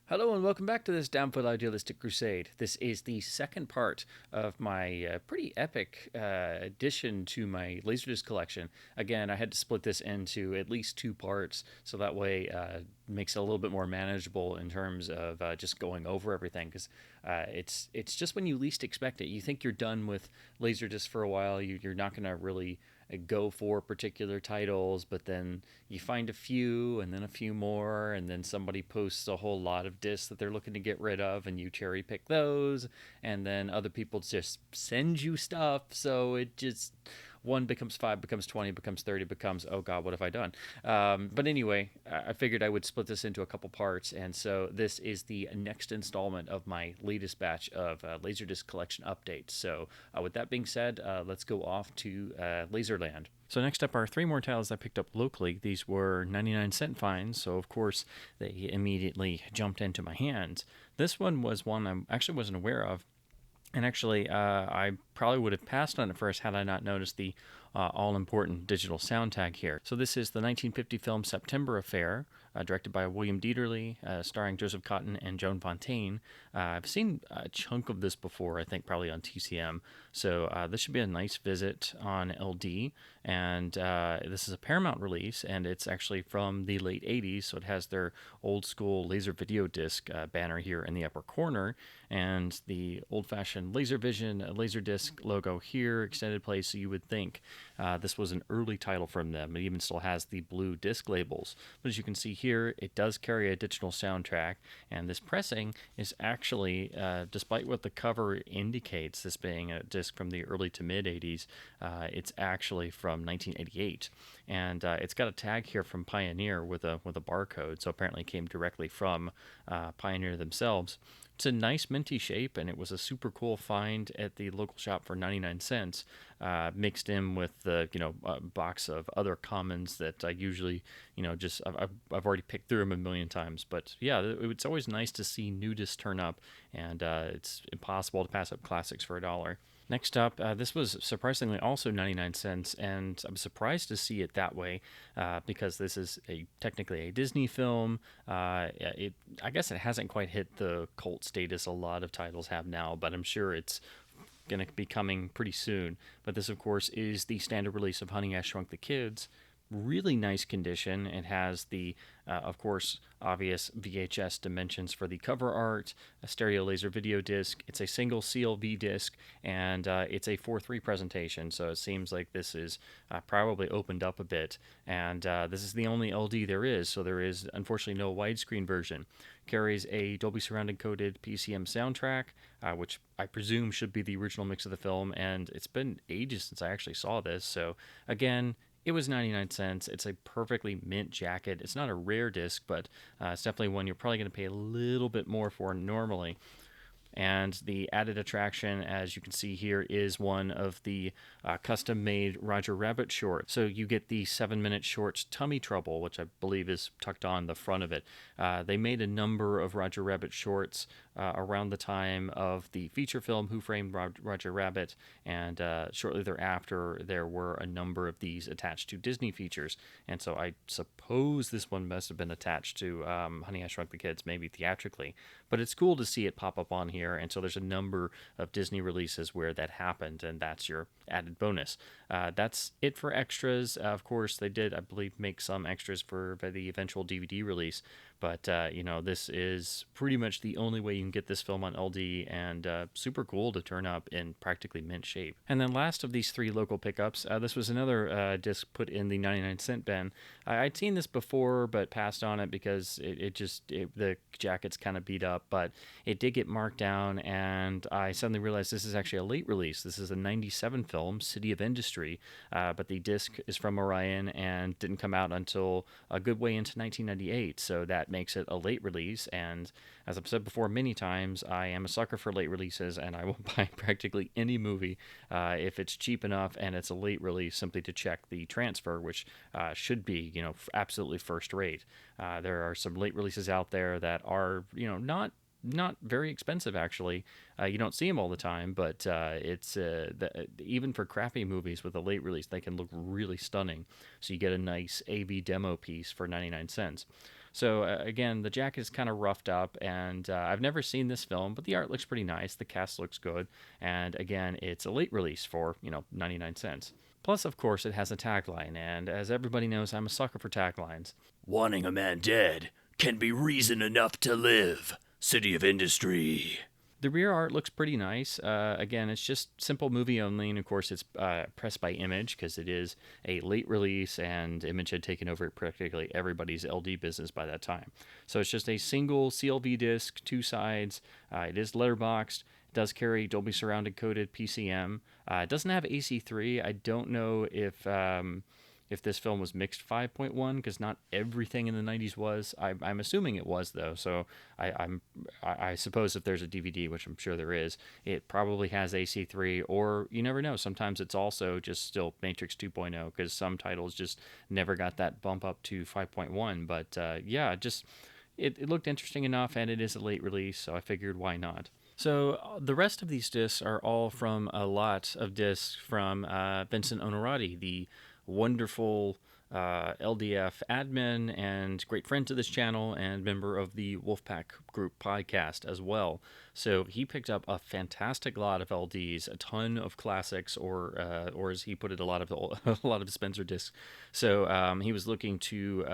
Hello and welcome back to this Downfoot Idealistic Crusade. This is the second part of my pretty epic addition to my Laserdisc collection. Again, I had to split this into at least two parts, so that way it makes it a little bit more manageable in terms of just going over everything. Because it's just when you least expect it. You think you're done with Laserdisc for a while. You're not going to really go for particular titles, but then you find a few and then a few more, and then somebody posts a whole lot of discs that they're looking to get rid of, and you cherry pick those, and then other people just send you stuff, so it just one becomes 5, becomes 20, becomes 30, becomes, oh god, what have I done? But anyway, I figured I would split this into a couple parts, and so this is the next installment of my latest batch of Laserdisc collection updates. So with that being said, let's go off to Laserland. So next up are three more titles I picked up locally. These were 99-cent finds, so of course they immediately jumped into my hands. This one was one I actually wasn't aware of, and actually, I probably would have passed on it first had I not noticed the all-important digital sound tag here. So this is the 1950 film September Affair, directed by William Dieterle, starring Joseph Cotten and Joan Fontaine. I've seen a chunk of this before, I think probably on TCM, so this should be a nice visit on LD. And this is a Paramount release, and it's actually from the late 80s, so it has their old school laser video disc banner here in the upper corner, and the old-fashioned LaserVision LaserDisc logo here, extended play, so you would think this was an early title from them. It even still has the blue disc labels. But as you can see here, it does carry a digital soundtrack, and this pressing is actually, despite what the cover indicates, this being a disc from the early to mid 80s, it's actually from 1988. And it's got a tag here from Pioneer with a barcode, so apparently it came directly from Pioneer themselves. It's a nice minty shape, and it was a super cool find at the local shop for 99 cents, mixed in with the box of other commons that I usually just I've already picked through them a million times. But yeah, it's always nice to see new discs turn up, and it's impossible to pass up classics for $1. Next up, this was surprisingly also 99 cents, and I'm surprised to see it that way because this is technically a Disney film. I guess it hasn't quite hit the cult status a lot of titles have now, but I'm sure it's going to be coming pretty soon. But this, of course, is the standard release of Honey, I Shrunk the Kids. Really nice condition. It has the, of course, obvious VHS dimensions for the cover art, a stereo laser video disc. It's a single CLV disc, and it's a 4:3 presentation. So it seems like this is probably opened up a bit. And this is the only LD there is. So there is unfortunately no widescreen version. Carries a Dolby Surround encoded PCM soundtrack, which I presume should be the original mix of the film. And it's been ages since I actually saw this. So again, it was 99 cents. It's a perfectly mint jacket. It's not a rare disc, but it's definitely one you're probably going to pay a little bit more for normally. And the added attraction, as you can see here, is one of the custom-made Roger Rabbit shorts. So you get the 7-minute shorts Tummy Trouble, which I believe is tucked on the front of it. They made a number of Roger Rabbit shorts around the time of the feature film Who Framed Roger Rabbit, and shortly thereafter there were a number of these attached to Disney features. And so I suppose this one must have been attached to Honey, I Shrunk the Kids, maybe theatrically. But it's cool to see it pop up on here, and so there's a number of Disney releases where that happened, and that's your added bonus. That's it for extras. Of course, they did, I believe, make some extras for the eventual DVD release, but this is pretty much the only way you can get this film on LD, and super cool to turn up in practically mint shape. And then last of these three local pickups, this was another disc put in the 99-cent bin. I'd seen this before, but passed on it because the jacket's kind of beat up, but it did get marked down, and I suddenly realized this is actually a late release. This is a 97 film, City of Industry, but the disc is from Orion and didn't come out until a good way into 1998, so that makes it a late release. And as I've said before many times, I am a sucker for late releases, and I will buy practically any movie if it's cheap enough and it's a late release, simply to check the transfer, which should be absolutely first rate. There are some late releases out there that are not very expensive, actually. You don't see them all the time, but even for crappy movies with a late release, they can look really stunning. So you get a nice AV demo piece for 99 cents. So again, the jacket is kind of roughed up, and I've never seen this film, but the art looks pretty nice. The cast looks good, and again, it's a late release for 99 cents. Plus, of course, it has a tagline, and as everybody knows, I'm a sucker for taglines. Wanting a man dead can be reason enough to live. City of Industry. The rear art looks pretty nice. Again, it's just simple movie only, and of course, it's pressed by Image because it is a late release, and Image had taken over practically everybody's LD business by that time. So it's just a single CLV disc, two sides. It is letterboxed. It does carry Dolby Surround encoded PCM. It doesn't have AC3. I don't know if this film was mixed 5.1, because not everything in the 90s was. I'm assuming it was, though. So I suppose if there's a DVD, which I'm sure there is, it probably has AC3, or you never know. Sometimes it's also just still Matrix 2.0, because some titles just never got that bump up to 5.1. But yeah, just it looked interesting enough, and it is a late release, so I figured why not. So the rest of these discs are all from a lot of discs from Vincent Onorati, the wonderful LDF admin and great friend to this channel and member of the Wolfpack Group podcast as well. So he picked up a fantastic lot of LDs, a ton of classics, or as he put it, a lot of Spencer discs. So he was looking to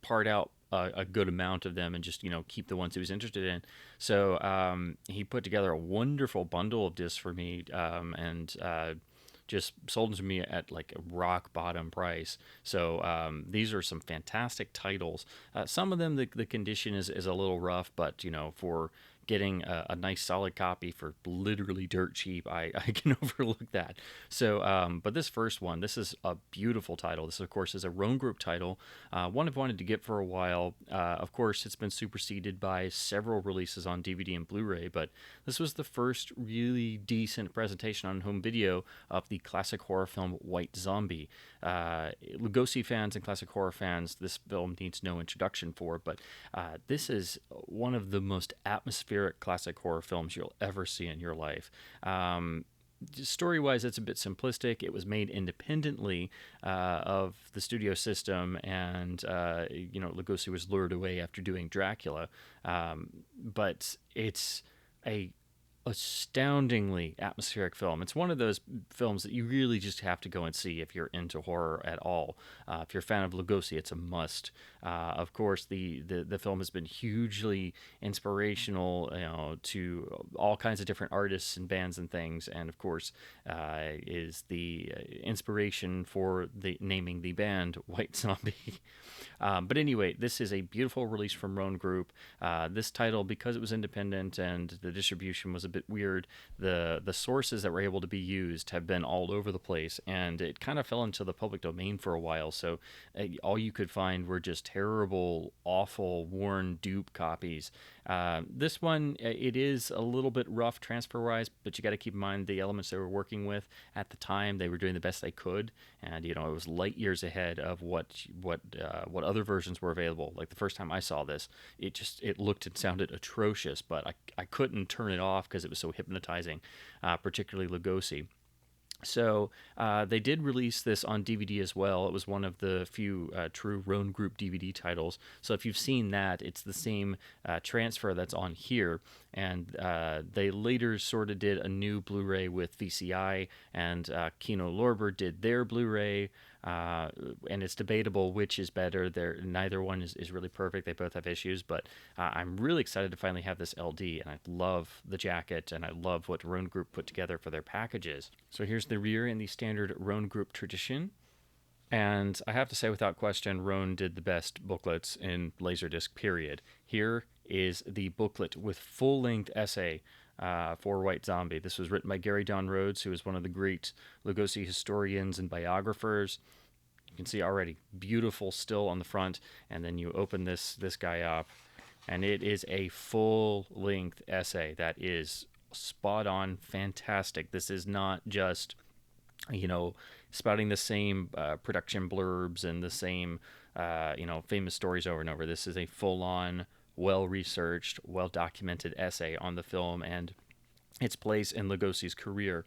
part out a good amount of them and just keep the ones he was interested in. So he put together a wonderful bundle of discs for me, and just sold them to me at like a rock bottom price. So these are some fantastic titles. Some of them, the condition is a little rough, but for getting a nice solid copy for literally dirt cheap, I can overlook that. So, but this first one, this is a beautiful title. This, of course, is a Roan Group title, one I've wanted to get for a while. Of course, it's been superseded by several releases on DVD and Blu-ray, but this was the first really decent presentation on home video of the classic horror film White Zombie. Lugosi fans and classic horror fans, this film needs no introduction for, but this is one of the most atmospheric classic horror films you'll ever see in your life. Story-wise, it's a bit simplistic. It was made independently of the studio system, and Lugosi was lured away after doing Dracula. But it's a astoundingly atmospheric film. It's one of those films that you really just have to go and see if you're into horror at all. If you're a fan of Lugosi, it's a must. Of course, the film has been hugely inspirational, to all kinds of different artists and bands and things, and of course, is the inspiration for the naming the band White Zombie. But anyway, this is a beautiful release from Roan Group. This title, because it was independent and the distribution was a bit weird, the sources that were able to be used have been all over the place, and it kind of fell into the public domain for a while. So all you could find were just terrible, awful, worn dupe copies. This one, it is a little bit rough transfer-wise, but you got to keep in mind the elements they were working with at the time. They were doing the best they could, and it was light years ahead of what other versions were available. Like the first time I saw this, it looked and sounded atrocious, but I couldn't turn it off because it was so hypnotizing, particularly Lugosi. So they did release this on DVD as well. It was one of the few true Roan Group DVD titles. So if you've seen that, it's the same transfer that's on here. And they later sort of did a new Blu-ray with VCI, and Kino Lorber did their Blu-ray. And it's debatable which is better. Neither one is really perfect. They both have issues, but I'm really excited to finally have this LD, and I love the jacket, and I love what Roan Group put together for their packages. So here's the rear in the standard Roan Group tradition. And I have to say, without question, Roan did the best booklets in Laserdisc, period. Here is the booklet with full-length essay for White Zombie. This was written by Gary Don Rhodes, who is one of the great Lugosi historians and biographers. You can see already beautiful still on the front, and then you open this guy up, and it is a full-length essay that is spot on, fantastic. This is not just spouting the same production blurbs and the same famous stories over and over. This is a full-on, well-researched, well-documented essay on the film and its place in Lugosi's career.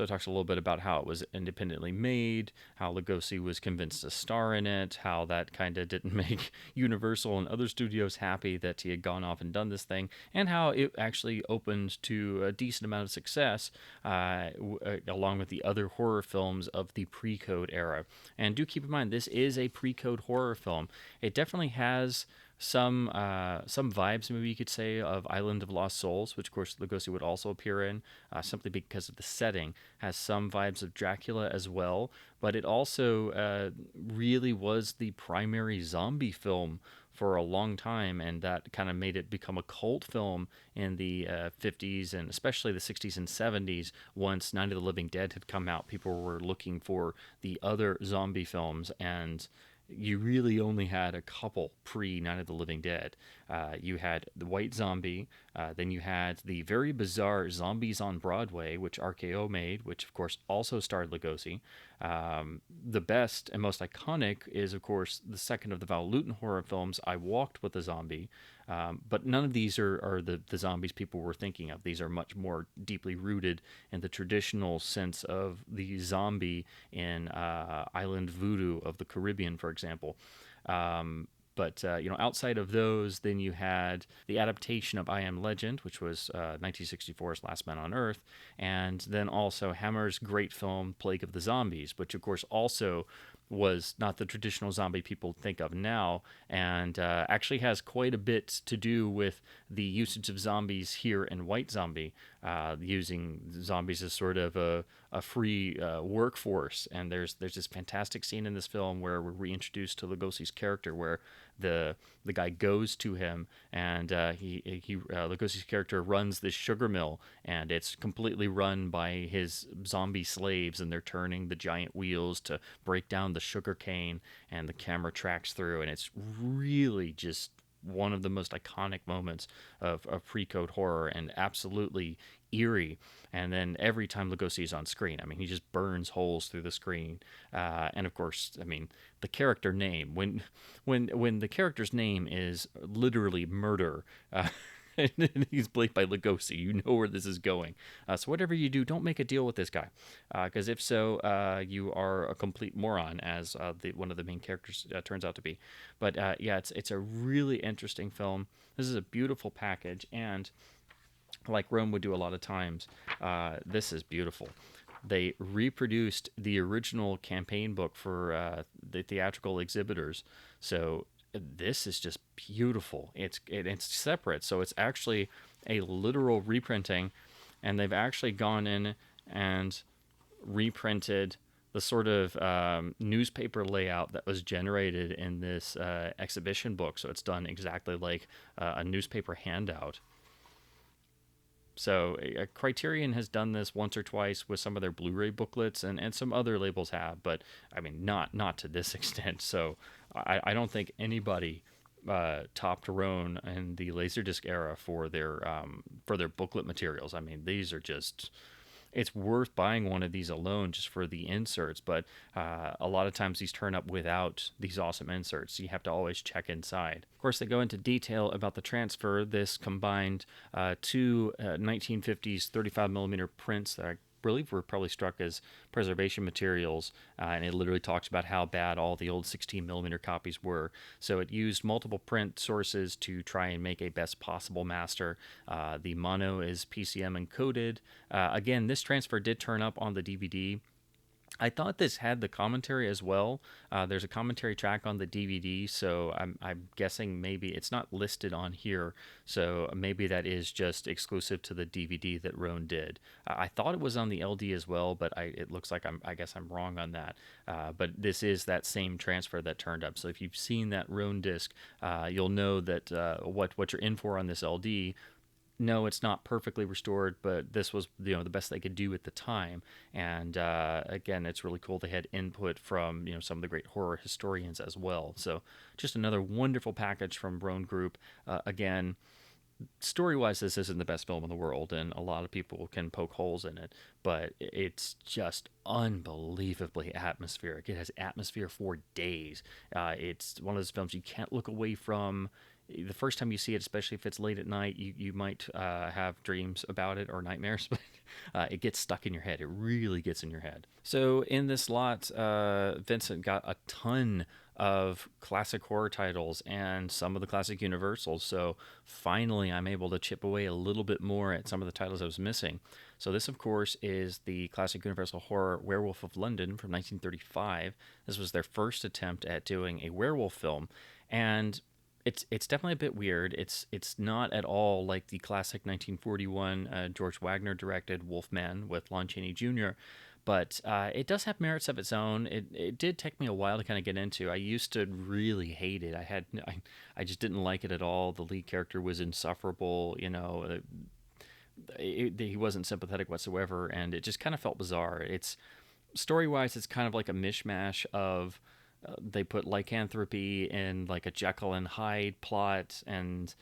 So it talks a little bit about how it was independently made, how Lugosi was convinced to star in it, how that kind of didn't make Universal and other studios happy that he had gone off and done this thing, and how it actually opened to a decent amount of success along with the other horror films of the pre-code era. And do keep in mind, this is a pre-code horror film. It definitely has some vibes, maybe you could say, of Island of Lost Souls, which of course Lugosi would also appear in, simply because of the setting. Has some vibes of Dracula as well, but it also really was the primary zombie film for a long time, and that kind of made it become a cult film in the 50s and especially the 60s and 70s. Once Night of the Living Dead had come out, people were looking for the other zombie films, and you really only had a couple pre Night of the Living Dead. You had the White Zombie, then you had the very bizarre Zombies on Broadway, which RKO made, which of course also starred Lugosi. The best and most iconic is, of course, the second of the Val Lewton horror films, I Walked with a Zombie. But none of these are the zombies people were thinking of. These are much more deeply rooted in the traditional sense of the zombie in island voodoo of the Caribbean, for example. But outside of those, then you had the adaptation of I Am Legend, which was 1964's Last Man on Earth, and then also Hammer's great film Plague of the Zombies, which of course also was not the traditional zombie people think of now, and actually has quite a bit to do with the usage of zombies here in White Zombie, using zombies as sort of a free workforce. And there's this fantastic scene in this film where we're reintroduced to Lugosi's character, where the guy goes to him, and Lugosi's character runs this sugar mill, and it's completely run by his zombie slaves, and they're turning the giant wheels to break down the sugar cane, and the camera tracks through, and it's really just one of the most iconic moments of pre-code horror, and absolutely eerie. And then every time Lugosi is on screen, I mean, he just burns holes through the screen. And of course, I mean, the character name, when the character's name is literally murder, and he's played by Lugosi, you know where this is going. So whatever you do, don't make a deal with this guy, because if so, you are a complete moron, as one of the main characters turns out to be. But yeah, it's a really interesting film. This is a beautiful package, and like Rome would do a lot of times, this is beautiful. They reproduced the original campaign book for the theatrical exhibitors, so this is just beautiful. It's separate, so it's actually a literal reprinting, and they've actually gone in and reprinted the sort of newspaper layout that was generated in this exhibition book. So it's done exactly like a newspaper handout. So Criterion has done this once or twice with some of their Blu-ray booklets, and some other labels have, but I mean, not to this extent. So I don't think anybody topped Roan in the Laserdisc era for their booklet materials. I mean, these are just, it's worth buying one of these alone just for the inserts, but a lot of times these turn up without these awesome inserts, so you have to always check inside. Of course, they go into detail about the transfer. This combined two 1950s 35mm prints that I believe were probably struck as preservation materials, and it literally talks about how bad all the old 16mm copies were. So it used multiple print sources to try and make a best possible master. The mono is PCM encoded. Again, this transfer did turn up on the DVD. I thought this had the commentary as well. There's a commentary track on the DVD, so I'm guessing maybe it's not listed on here, so maybe that is just exclusive to the DVD that Roan did. I thought it was on the LD as well, but it looks like I guess I'm wrong on that. But this is that same transfer that turned up. So if you've seen that Roan disc, you'll know that what you're in for on this LD. No, it's not perfectly restored, but this was the best they could do at the time. And again, it's really cool. They had input from some of the great horror historians as well. So just another wonderful package from Roan Group. Again, story-wise, this isn't the best film in the world, and a lot of people can poke holes in it, but it's just unbelievably atmospheric. It has atmosphere for days. It's one of those films you can't look away from. the first time you see it, especially if it's late at night, you might have dreams about it or nightmares, but it gets stuck in your head. It really gets in your head. So in this lot, Vincent got a ton of classic horror titles and some of the classic Universals. So finally, I'm able to chip away a little bit more at some of the titles I was missing. So this, of course, is the classic Universal horror Werewolf of London from 1935. This was their first attempt at doing a werewolf film, and it's definitely a bit weird. It's not at all like the classic 1941 George Wagner directed Wolfman with Lon Chaney Jr., but it does have merits of its own. It did take me a while to kind of get into. I used to really hate it. I just didn't like it at all. The lead character was insufferable. He wasn't sympathetic whatsoever, and it just kind of felt bizarre. It's story wise, it's kind of like a mishmash of they put lycanthropy in like a Jekyll and Hyde plot, and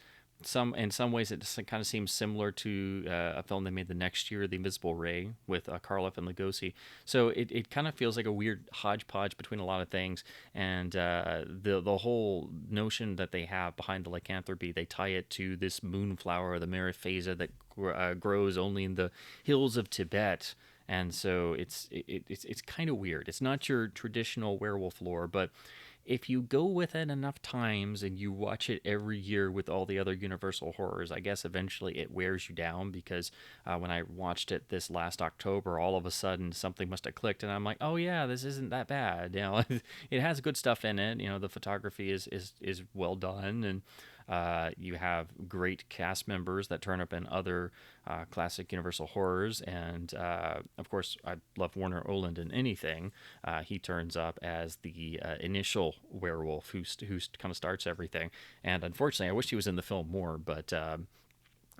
in some ways it just kind of seems similar to a film they made the next year, The Invisible Ray, with Karloff and Lugosi. So it kind of feels like a weird hodgepodge between a lot of things, and the whole notion that they have behind the lycanthropy, they tie it to this moonflower, the Mariphasa, that grows only in the hills of Tibet. And so it's kind of weird. It's not your traditional werewolf lore, but if you go with it enough times and you watch it every year with all the other Universal horrors, I guess eventually it wears you down, because when I watched it this last October, all of a sudden something must have clicked, and I'm like, oh yeah, this isn't that bad. It has good stuff in it. The photography is well done, and you have great cast members that turn up in other classic Universal horrors, and of course, I love Warner Oland in anything. He turns up as the initial werewolf who kind of starts everything, and unfortunately, I wish he was in the film more, but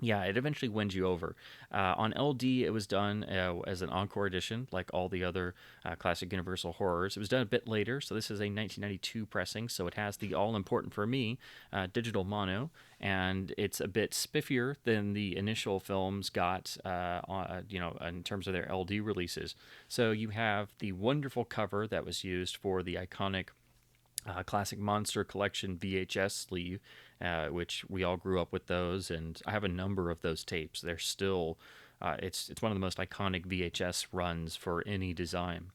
yeah, it eventually wins you over. On LD, it was done as an Encore edition, like all the other classic Universal horrors. It was done a bit later, so this is a 1992 pressing, so it has the all-important for me digital mono, and it's a bit spiffier than the initial films got, in terms of their LD releases. So you have the wonderful cover that was used for the iconic Classic Monster Collection VHS sleeve, which we all grew up with those, and I have a number of those tapes. They're still, it's one of the most iconic VHS runs for any design.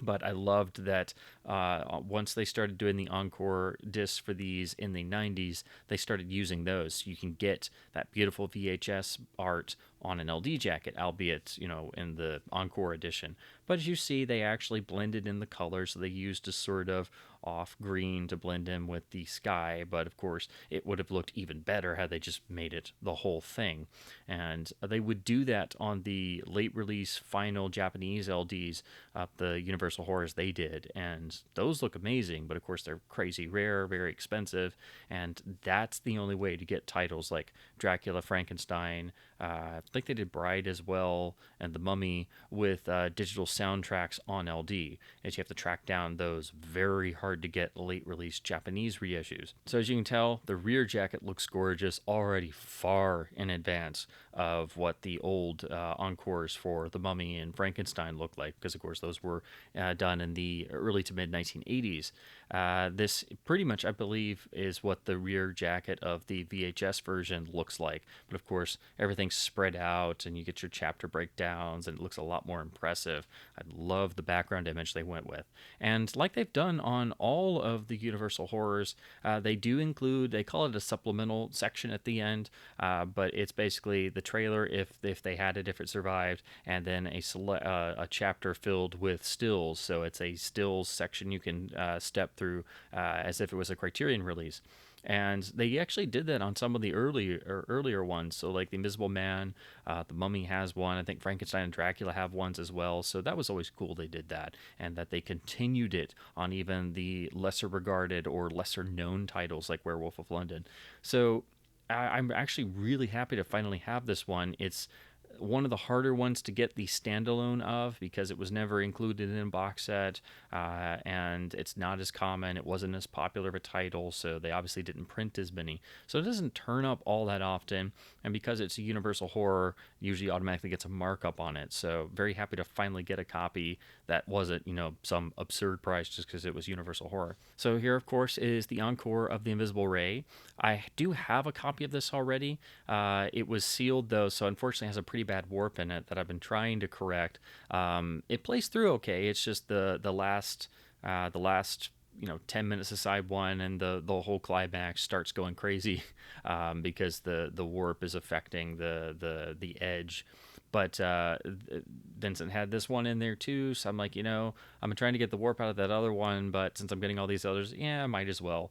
But I loved that once they started doing the Encore discs for these in the 90s, they started using those. So you can get that beautiful VHS art on an LD jacket, albeit, in the Encore edition. But as you see, they actually blended in the colors. So they used a sort of off green to blend in with the sky. But of course, it would have looked even better had they just made it the whole thing. And they would do that on the late release final Japanese LDs, the Universal horrors they did. And those look amazing, but of course, they're crazy rare, very expensive. And that's the only way to get titles like Dracula, Frankenstein, I think they did Bride as well, and The Mummy with digital soundtracks on LD, as you have to track down those very hard to get late release Japanese reissues. So as you can tell, the rear jacket looks gorgeous already far in advance of what the old encores for The Mummy and Frankenstein looked like, because of course those were done in the early to mid 1980s. This pretty much, I believe, is what the rear jacket of the VHS version looks like. But of course, everything's spread out and you get your chapter breakdowns, and it looks a lot more impressive. I love the background image they went with. And like they've done on all of the Universal horrors, they do include, they call it a supplemental section at the end, but it's basically the trailer if they had it, if it survived, and then a chapter filled with stills. So it's a stills section you can step through as if it was a Criterion release. And they actually did that on some of the earlier ones. So like The Invisible Man, The Mummy has one. I think Frankenstein and Dracula have ones as well. So that was always cool they did that. And that they continued it on even the lesser regarded or lesser known titles like Werewolf of London. So I'm actually really happy to finally have this one. It's one of the harder ones to get the standalone of because it was never included in a box set, and it's not as common. It wasn't as popular of a title, so they obviously didn't print as many. So it doesn't turn up all that often, and because it's a Universal Horror, usually automatically gets a markup on it. So very happy to finally get a copy that wasn't, some absurd price just because it was Universal Horror. So here, of course, is the Encore of the Invisible Ray. I do have a copy of this already. It was sealed though, so unfortunately has a pretty bad warp in it that I've been trying to correct. It plays through okay. It's just the last 10 minutes of side one, and the whole climax starts going crazy because the warp is affecting the edge. But Vincent had this one in there too, so I'm like, I'm trying to get the warp out of that other one, but since I'm getting all these others, I might as well.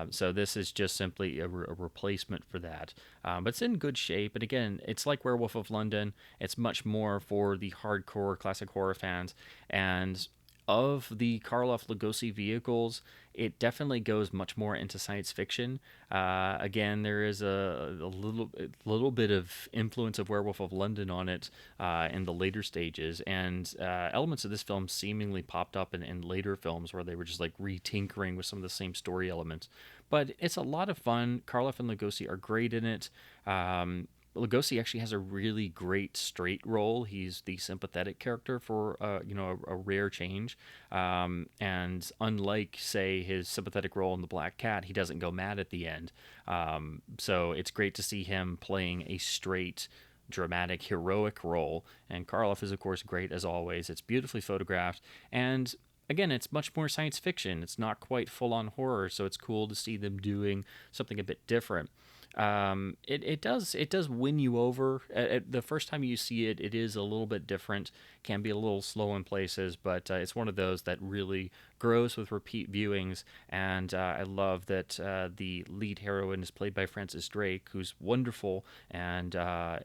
So this is just simply a replacement for that. But it's in good shape, and again, it's like Werewolf of London. It's much more for the hardcore classic horror fans, and of the Karloff Lugosi vehicles, it definitely goes much more into science fiction. Again, there is a little bit of influence of Werewolf of London on it in the later stages, and elements of this film seemingly popped up in later films where they were just like retinkering with some of the same story elements. But it's a lot of fun. Karloff and Lugosi are great in it. Lugosi actually has a really great straight role. He's the sympathetic character for a rare change, and unlike say his sympathetic role in The Black Cat, he doesn't go mad at the end. So it's great to see him playing a straight, dramatic, heroic role. And Karloff is of course great as always. It's beautifully photographed, and again, it's much more science fiction. It's not quite full on horror, so it's cool to see them doing something a bit different. It does win you over. At the first time you see it, it is a little bit different. Can be a little slow in places, but it's one of those that really grows with repeat viewings. And I love that the lead heroine is played by Frances Drake, who's wonderful, and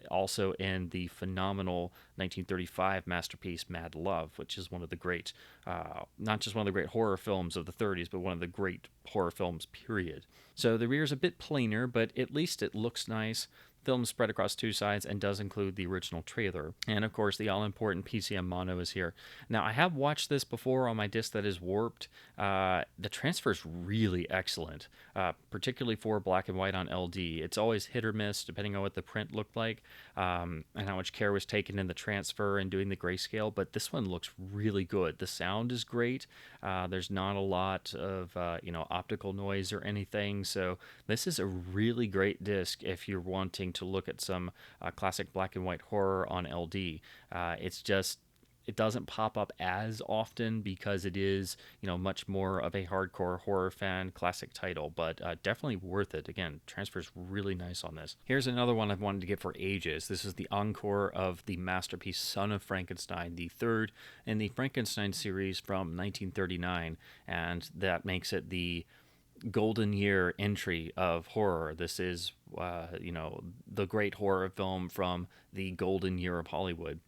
also in the phenomenal 1935 masterpiece Mad Love, which is one of the great, not just one of the great horror films of the 30s, but one of the great horror films, period. So the rear is a bit plainer, but at least it looks nice. Film spread across two sides and does include the original trailer. And of course, the all-important PCM Mono is here. Now, I have watched this before on my disc that is warped. The transfer is really excellent, particularly for black and white on LD. It's always hit or miss depending on what the print looked like and how much care was taken in the transfer and doing the grayscale. But this one looks really good. The sound is great. There's not a lot of optical noise or anything. So this is a really great disc if you're wanting to look at some classic black and white horror on LD. It doesn't pop up as often because it is, much more of a hardcore horror fan classic title, but definitely worth it. Again, transfer's really nice on this. Here's another one I've wanted to get for ages. This is the encore of the masterpiece Son of Frankenstein, the third in the Frankenstein series from 1939, and that makes it the golden year entry of horror. This is, the great horror film from the golden year of Hollywood.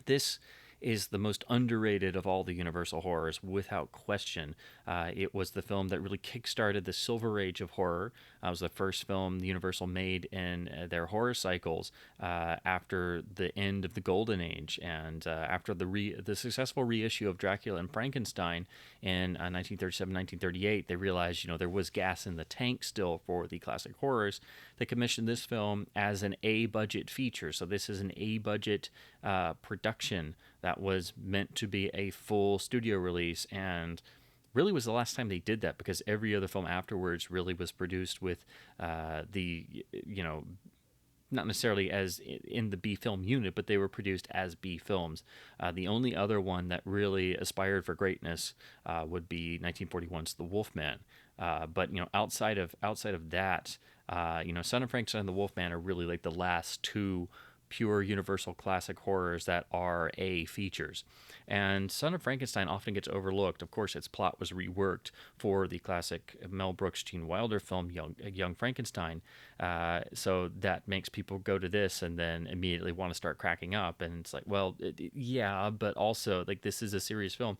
This is the most underrated of all the Universal horrors, without question. It was the film that really kickstarted the Silver Age of horror. It was the first film Universal made in their horror cycles after the end of the Golden Age, and after the successful reissue of Dracula and Frankenstein in 1937-1938, they realized there was gas in the tank still for the classic horrors. They commissioned this film as an A-budget feature. So this is an A-budget production that was meant to be a full studio release, and really was the last time they did that, because every other film afterwards really was produced with not necessarily as in the B film unit, but they were produced as B films. The only other one that really aspired for greatness would be 1941's The Wolfman. But outside of that, Son of Frankenstein and The Wolfman are really like the last two pure Universal classic horrors that are A features. And Son of Frankenstein often gets overlooked. Of course, its plot was reworked for the classic Mel Brooks, Gene Wilder film, Young Frankenstein. So that makes people go to this and then immediately want to start cracking up. And it's like, well, yeah, but also, like, this is a serious film.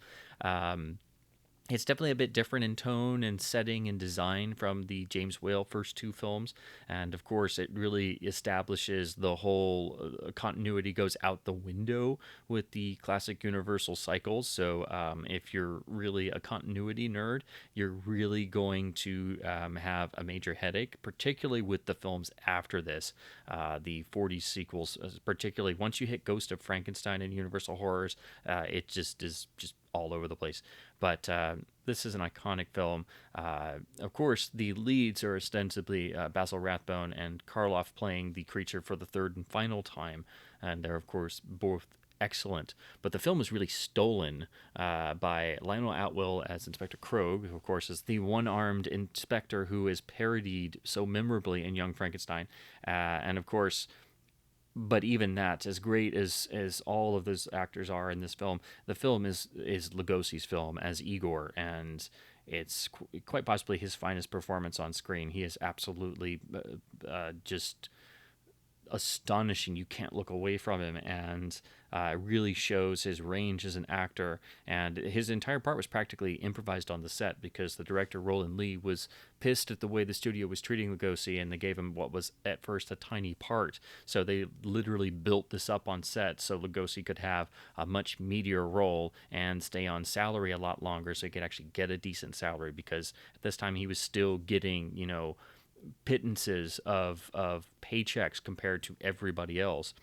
It's definitely a bit different in tone and setting and design from the James Whale first two films. And of course, it really establishes the whole continuity goes out the window with the classic Universal cycles. So if you're really a continuity nerd, you're really going to have a major headache, particularly with the films after this. The 40s sequels, particularly once you hit Ghost of Frankenstein and Universal Horrors, it just is just all over the place. But this is an iconic film. Of course, the leads are ostensibly Basil Rathbone and Karloff playing the creature for the third and final time, and they're of course both excellent. But the film is really stolen by Lionel Atwill as Inspector Krogh, who of course is the one-armed inspector who is parodied so memorably in Young Frankenstein, and of course but even that, as great as all of those actors are in this film, the film is Lugosi's film as Igor, and it's quite possibly his finest performance on screen. He is absolutely just astonishing. You can't look away from him, and really shows his range as an actor. And his entire part was practically improvised on the set because the director Roland Lee was pissed at the way the studio was treating Lugosi, and they gave him what was at first a tiny part. So they literally built this up on set so Lugosi could have a much meatier role and stay on salary a lot longer, so he could actually get a decent salary, because at this time he was still getting, pittances of paychecks compared to everybody else.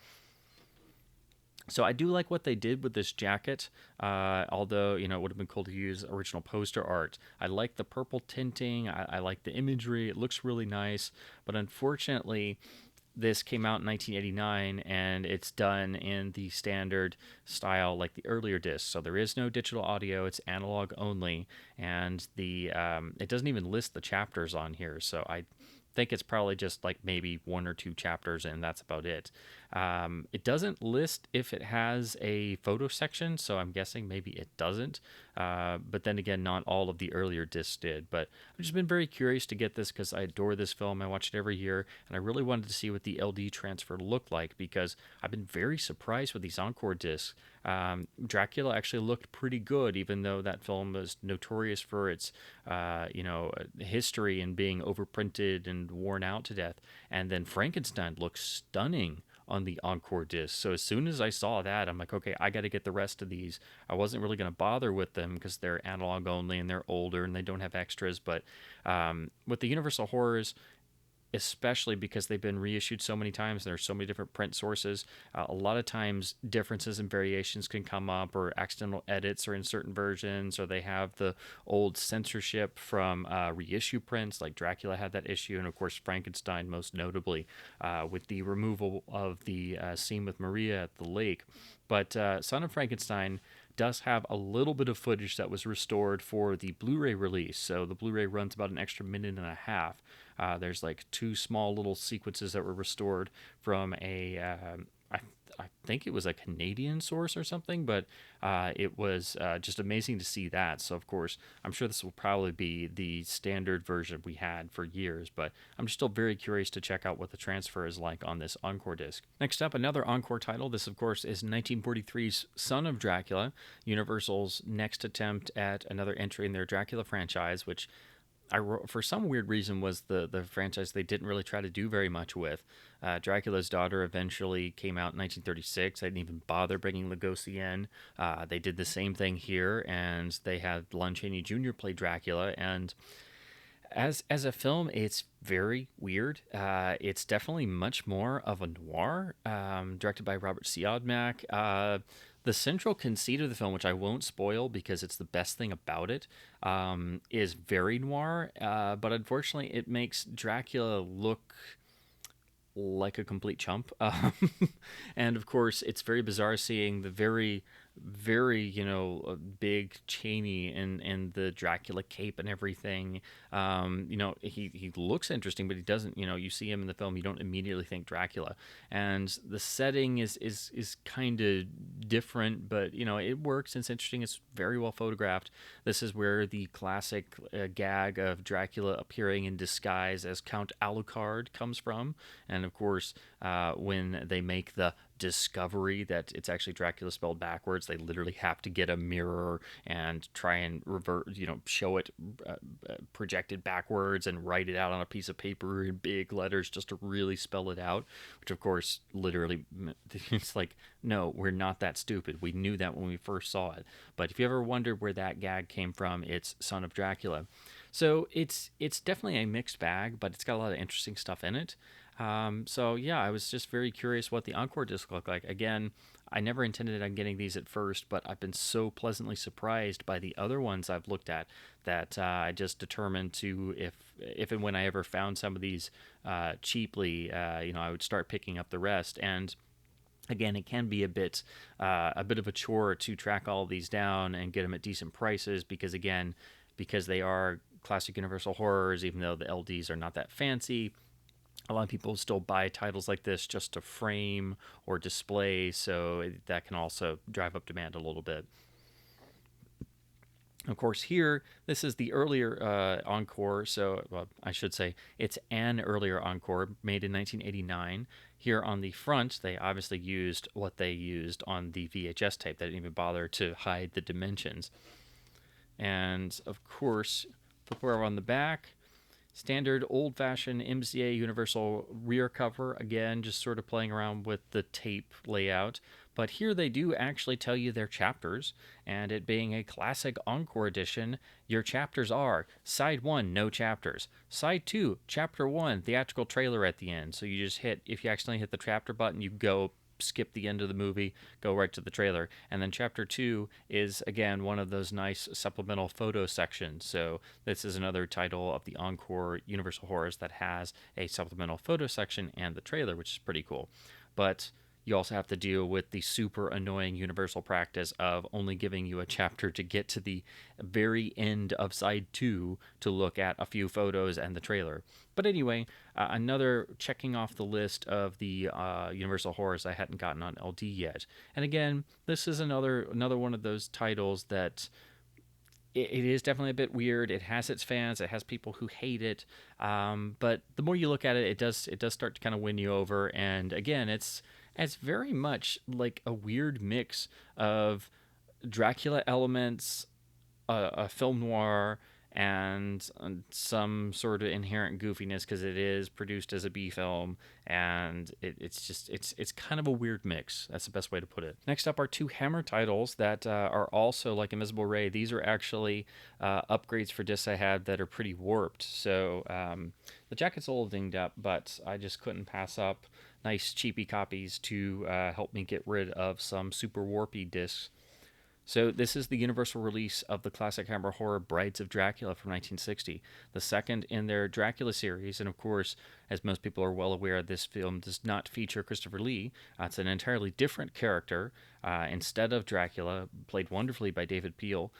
So I do like what they did with this jacket, although, it would have been cool to use original poster art. I like the purple tinting. I like the imagery. It looks really nice. But unfortunately, this came out in 1989, and it's done in the standard style like the earlier discs. So there is no digital audio. It's analog only. And it doesn't even list the chapters on here. So I think it's probably just like maybe one or two chapters, and that's about it. It doesn't list if it has a photo section, so I'm guessing maybe it doesn't. But then again, not all of the earlier discs did. But I've just been very curious to get this because I adore this film. I watch it every year, and I really wanted to see what the LD transfer looked like because I've been very surprised with these Encore discs. Dracula actually looked pretty good, even though that film was notorious for its, history and being overprinted and worn out to death. And then Frankenstein looks stunning on the Encore disc. So as soon as I saw that, I'm like, okay, I got to get the rest of these. I wasn't really going to bother with them because they're analog only and they're older and they don't have extras. But with the Universal Horrors, especially because they've been reissued so many times. There's so many different print sources. A lot of times differences and variations can come up, or accidental edits are in certain versions, or they have the old censorship from reissue prints, like Dracula had that issue, and of course Frankenstein most notably with the removal of the scene with Maria at the lake. But Son of Frankenstein does have a little bit of footage that was restored for the Blu-ray release. So the Blu-ray runs about an extra minute and a half. There's like two small little sequences that were restored from I think it was a Canadian source or something, but it was just amazing to see that. So, of course, I'm sure this will probably be the standard version we had for years, but I'm still very curious to check out what the transfer is like on this Encore disc. Next up, another Encore title. This, of course, is 1943's Son of Dracula, Universal's next attempt at another entry in their Dracula franchise, which for some weird reason was the franchise they didn't really try to do very much with. Dracula's Daughter eventually came out in 1936. I didn't even bother bringing Lugosi in. They did the same thing here, and they had Lon Chaney Jr. play Dracula. And as a film, it's very weird. It's definitely much more of a noir, directed by Robert Siodmak. The central conceit of the film, which I won't spoil because it's the best thing about it, is very noir, but unfortunately it makes Dracula look like a complete chump. And of course, it's very bizarre seeing the very big Chaney in the Dracula cape and everything. He looks interesting, but he doesn't. You see him in the film, you don't immediately think Dracula. And the setting is kind of different, but it works. It's interesting. It's very well photographed. This is where the classic gag of Dracula appearing in disguise as Count Alucard comes from, and of course, when they make the discovery that it's actually Dracula spelled backwards. They literally have to get a mirror and try and revert, show it projected backwards and write it out on a piece of paper in big letters just to really spell it out, which of course literally it's like, no, we're not that stupid. We knew that when we first saw it. But if you ever wondered where that gag came from, it's Son of Dracula. So it's definitely a mixed bag, but it's got a lot of interesting stuff in it. So yeah, I was just very curious what the Encore disc looked like. Again, I never intended on getting these at first, but I've been so pleasantly surprised by the other ones I've looked at that I just determined to, if and when I ever found some of these cheaply, I would start picking up the rest. And again, it can be a bit of a chore to track all of these down and get them at decent prices because they are classic Universal horrors, even though the LDs are not that fancy. A lot of people still buy titles like this just to frame or display, so that can also drive up demand a little bit. Of course, here, this is the earlier Encore, I should say it's an earlier Encore made in 1989. Here on the front, they obviously used what they used on the VHS tape. They didn't even bother to hide the dimensions. And, of course, flip over on the back, standard old-fashioned MCA Universal rear cover, again, just sort of playing around with the tape layout. But here they do actually tell you their chapters, and it being a classic Encore edition, your chapters are Side 1, no chapters. Side 2, Chapter 1, theatrical trailer at the end. So you just if you accidentally hit the chapter button, you go skip the end of the movie, go right to the trailer. And then Chapter 2 is, again, one of those nice supplemental photo sections. So this is another title of the Encore Universal Horrors that has a supplemental photo section and the trailer, which is pretty cool. But you also have to deal with the super annoying Universal practice of only giving you a chapter to get to the very end of Side 2 to look at a few photos and the trailer. But anyway, another checking off the list of the Universal horrors I hadn't gotten on LD yet. And again, this is another one of those titles that it is definitely a bit weird. It has its fans. It has people who hate it. But the more you look at it, it does start to kind of win you over. And again, it's very much like a weird mix of Dracula elements, a film noir, and some sort of inherent goofiness because it is produced as a B film, and it's kind of a weird mix. That's the best way to put it. Next up are two Hammer titles that are also like Invisible Ray. These are actually upgrades for discs I had that are pretty warped. So the jacket's a little dinged up, but I just couldn't pass up nice cheapy copies to help me get rid of some super warpy discs. So this is the Universal release of the classic Hammer horror Brides of Dracula from 1960, the second in their Dracula series. And of course, as most people are well aware, this film does not feature Christopher Lee. It's an entirely different character. Instead of Dracula, played wonderfully by David Peel,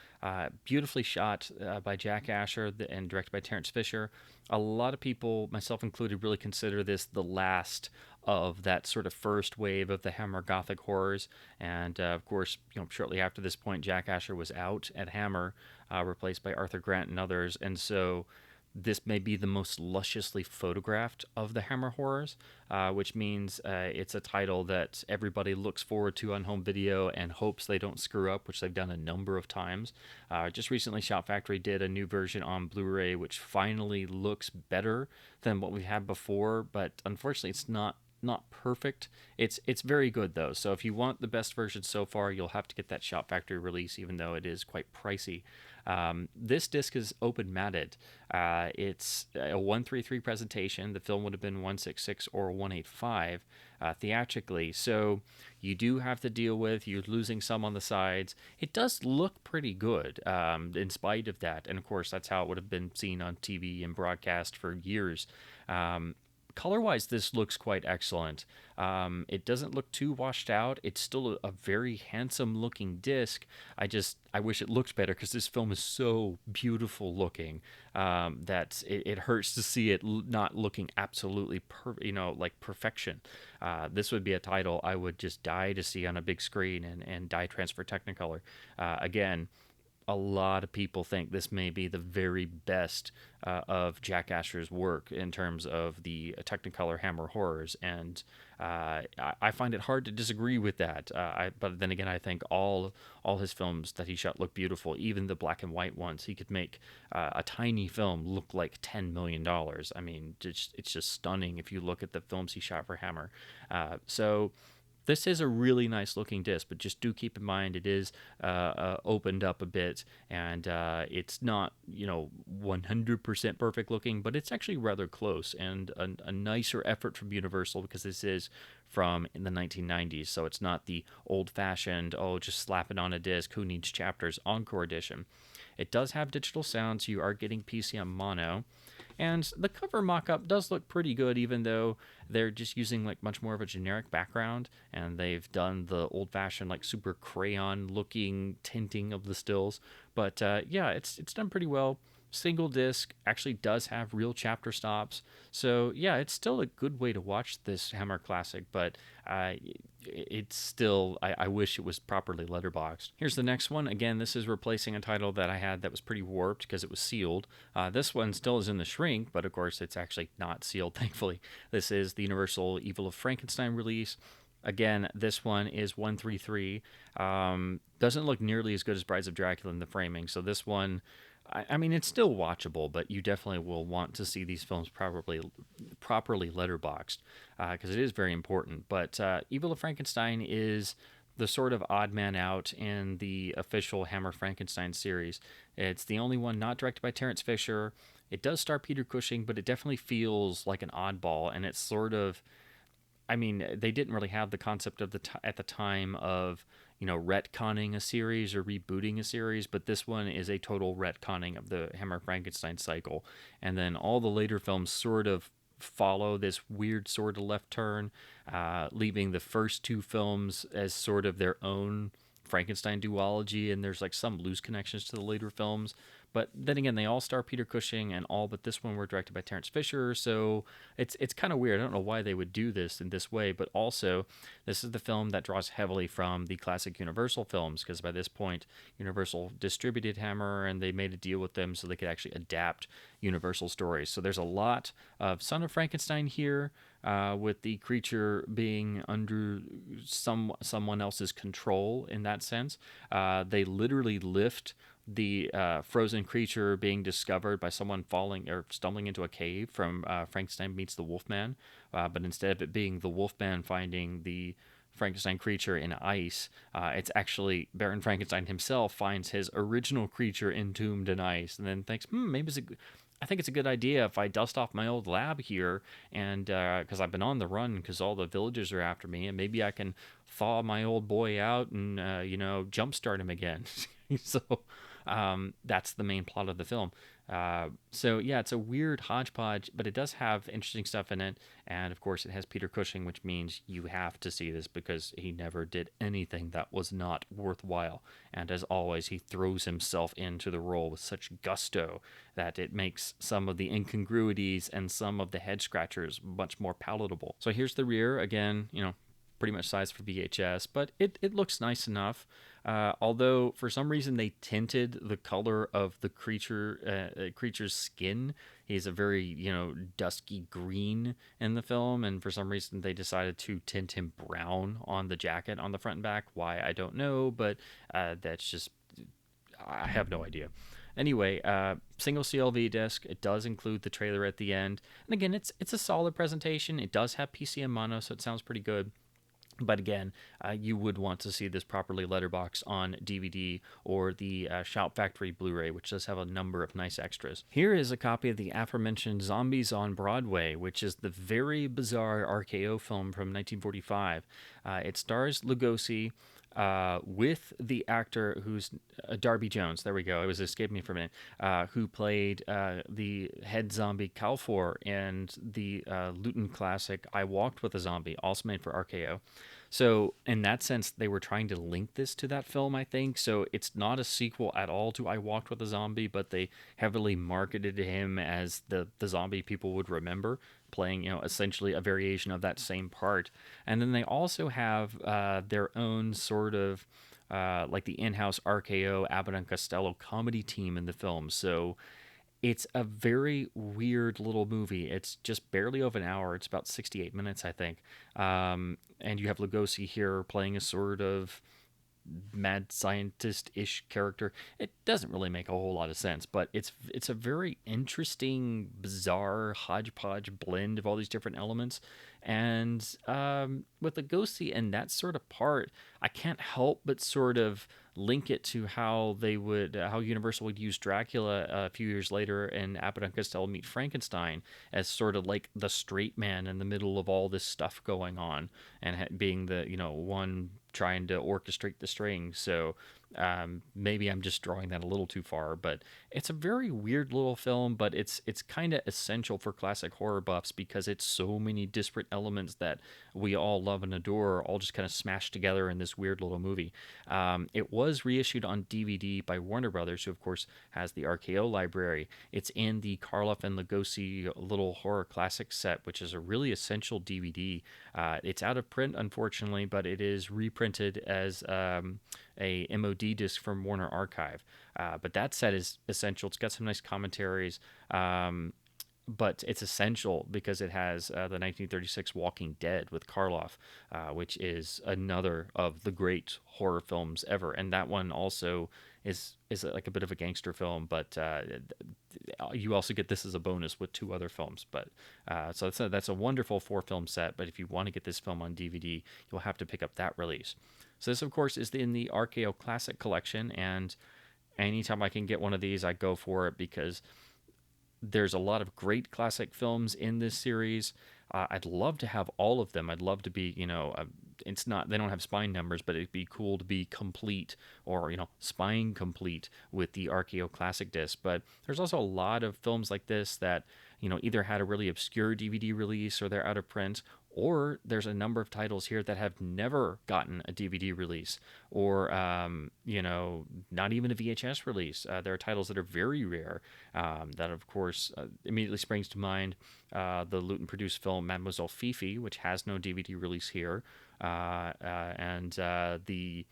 beautifully shot by Jack Asher and directed by Terence Fisher. A lot of people, myself included, really consider this the last of that sort of first wave of the Hammer Gothic horrors. And of course, shortly after this point, Jack Asher was out at Hammer, replaced by Arthur Grant and others. And so this may be the most lusciously photographed of the Hammer horrors, which means it's a title that everybody looks forward to on home video and hopes they don't screw up, which they've done a number of times. Just recently, Shout Factory did a new version on Blu-ray, which finally looks better than what we had before, but unfortunately, it's not perfect. It's very good though. So if you want the best version so far, you'll have to get that Shout Factory release, even though it is quite pricey. This disc is open matted. It's a 133 presentation. The film would have been 166 or 185 theatrically. So you do have to deal with you're losing some on the sides. It does look pretty good in spite of that. And of course, that's how it would have been seen on TV and broadcast for years. Color-wise, this looks quite excellent. It doesn't look too washed out. It's still a very handsome-looking disc. I wish it looked better because this film is so beautiful looking that it hurts to see it not looking absolutely like perfection. This would be a title I would just die to see on a big screen and die transfer Technicolor. Again, a lot of people think this may be the very best of Jack Asher's work in terms of the Technicolor Hammer horrors, and I find it hard to disagree with that. But then again, I think all his films that he shot look beautiful, even the black and white ones. He could make a tiny film look like $10 million. I mean, it's just stunning if you look at the films he shot for Hammer. So this is a really nice looking disc, but just do keep in mind it is opened up a bit, and it's not 100% perfect looking, but it's actually rather close, and a nicer effort from Universal, because this is from in the 1990s, so it's not the old fashioned, oh, just slap it on a disc, who needs chapters, Encore edition. It does have digital sound, so you are getting PCM mono. And the cover mock-up does look pretty good, even though they're just using like much more of a generic background, and they've done the old-fashioned like super crayon-looking tinting of the stills. But yeah, it's done pretty well. Single disc actually does have real chapter stops, so yeah, it's still a good way to watch this Hammer classic. But it's still, I wish it was properly letterboxed. Here's the next one. Again, this is replacing a title that I had that was pretty warped because it was sealed. This one still is in the Shrink, but of course it's actually not sealed, thankfully. This is the Universal Evil of Frankenstein release. Again, this one is 133. Doesn't look nearly as good as Brides of Dracula in the framing, so this one, I mean, it's still watchable, but you definitely will want to see these films properly letterboxed, because it is very important. But Evil of Frankenstein is the sort of odd man out in the official Hammer Frankenstein series. It's the only one not directed by Terence Fisher. It does star Peter Cushing, but it definitely feels like an oddball, and it's sort of, I mean, they didn't really have the concept of at the time of, retconning a series or rebooting a series, but this one is a total retconning of the Hammer Frankenstein cycle. And then all the later films sort of follow this weird sort of left turn, leaving the first two films as sort of their own Frankenstein duology, and there's like some loose connections to the later films. But then again, they all star Peter Cushing, and all but this one were directed by Terence Fisher, so it's kind of weird. I don't know why they would do this in this way, but also this is the film that draws heavily from the classic Universal films, because by this point, Universal distributed Hammer, and they made a deal with them so they could actually adapt Universal stories. So there's a lot of Son of Frankenstein here, with the creature being under someone else's control in that sense. They literally lift the frozen creature being discovered by someone falling or stumbling into a cave from Frankenstein Meets the Wolfman, but instead of it being the Wolfman finding the Frankenstein creature in ice, it's actually Baron Frankenstein himself finds his original creature entombed in ice, and then thinks, maybe I think it's a good idea if I dust off my old lab here, and because I've been on the run because all the villagers are after me, and maybe I can thaw my old boy out and jumpstart him again. So that's the main plot of the film. So yeah, it's a weird hodgepodge, but it does have interesting stuff in it, and of course it has Peter Cushing, which means you have to see this because he never did anything that was not worthwhile, and as always he throws himself into the role with such gusto that it makes some of the incongruities and some of the head scratchers much more palatable. So here's the rear again, pretty much size for VHS, but it looks nice enough. Although for some reason they tinted the color of the creature's skin. He's a very dusky green in the film, and for some reason they decided to tint him brown on the jacket on the front and back. Why, I don't know, but that's just, I have no idea. Anyway, single CLV disc. It does include the trailer at the end, and again, it's a solid presentation. It does have PCM mono, so it sounds pretty good. But again, you would want to see this properly letterboxed on DVD or the Shout Factory Blu-ray, which does have a number of nice extras. Here is a copy of the aforementioned Zombies on Broadway, which is the very bizarre RKO film from 1945. It stars Lugosi, with the actor who's Darby Jones. There we go. It was escaping me for a minute. Who played the head zombie Calfor in the Luton classic I Walked with a Zombie, also made for RKO. So in that sense, they were trying to link this to that film, I think. So it's not a sequel at all to I Walked with a Zombie, but they heavily marketed him as the zombie people would remember, playing, essentially a variation of that same part. And then they also have their own sort of like the in-house RKO Abbott and Costello comedy team in the film. So it's a very weird little movie. It's just barely over an hour. It's about 68 minutes, I think. And you have Lugosi here playing a sort of mad scientist-ish character. It doesn't really make a whole lot of sense, but it's a very interesting, bizarre hodgepodge blend of all these different elements. And with Lugosi and that sort of part, I can't help but sort of link it to how they would how Universal would use Dracula a few years later in Abbott and Costello Meet Frankenstein as sort of like the straight man in the middle of all this stuff going on, and being the one trying to orchestrate the strings. So maybe I'm just drawing that a little too far, but it's a very weird little film. But it's kind of essential for classic horror buffs because it's so many disparate elements that we all love and adore, all just kind of smashed together in this weird little movie. It was reissued on DVD by Warner Brothers, who of course has the RKO library. It's in the Karloff and Lugosi Little Horror Classic set, which is a really essential DVD. It's out of print, unfortunately, but it is reprinted as a MOD disc from Warner Archive. But that set is essential. It's got some nice commentaries. But it's essential because it has the 1936 Walking Dead with Karloff, which is another of the great horror films ever. And that one also is like a bit of a gangster film, but you also get this as a bonus with two other films. But so that's a wonderful 4-film set. But if you want to get this film on DVD, you'll have to pick up that release. So this, of course, is in the RKO Classic Collection, and anytime I can get one of these, I go for it because there's a lot of great classic films in this series. I'd love to have all of them. I'd love to be, it's not, they don't have spine numbers, but it'd be cool to be complete or, spine complete with the RKO Classic disc. But there's also a lot of films like this that, either had a really obscure DVD release or they're out of print, or there's a number of titles here that have never gotten a DVD release or, not even a VHS release. There are titles that are very rare that, of course, immediately springs to mind the Luton-produced film Mademoiselle Fifi, which has no DVD release here, and the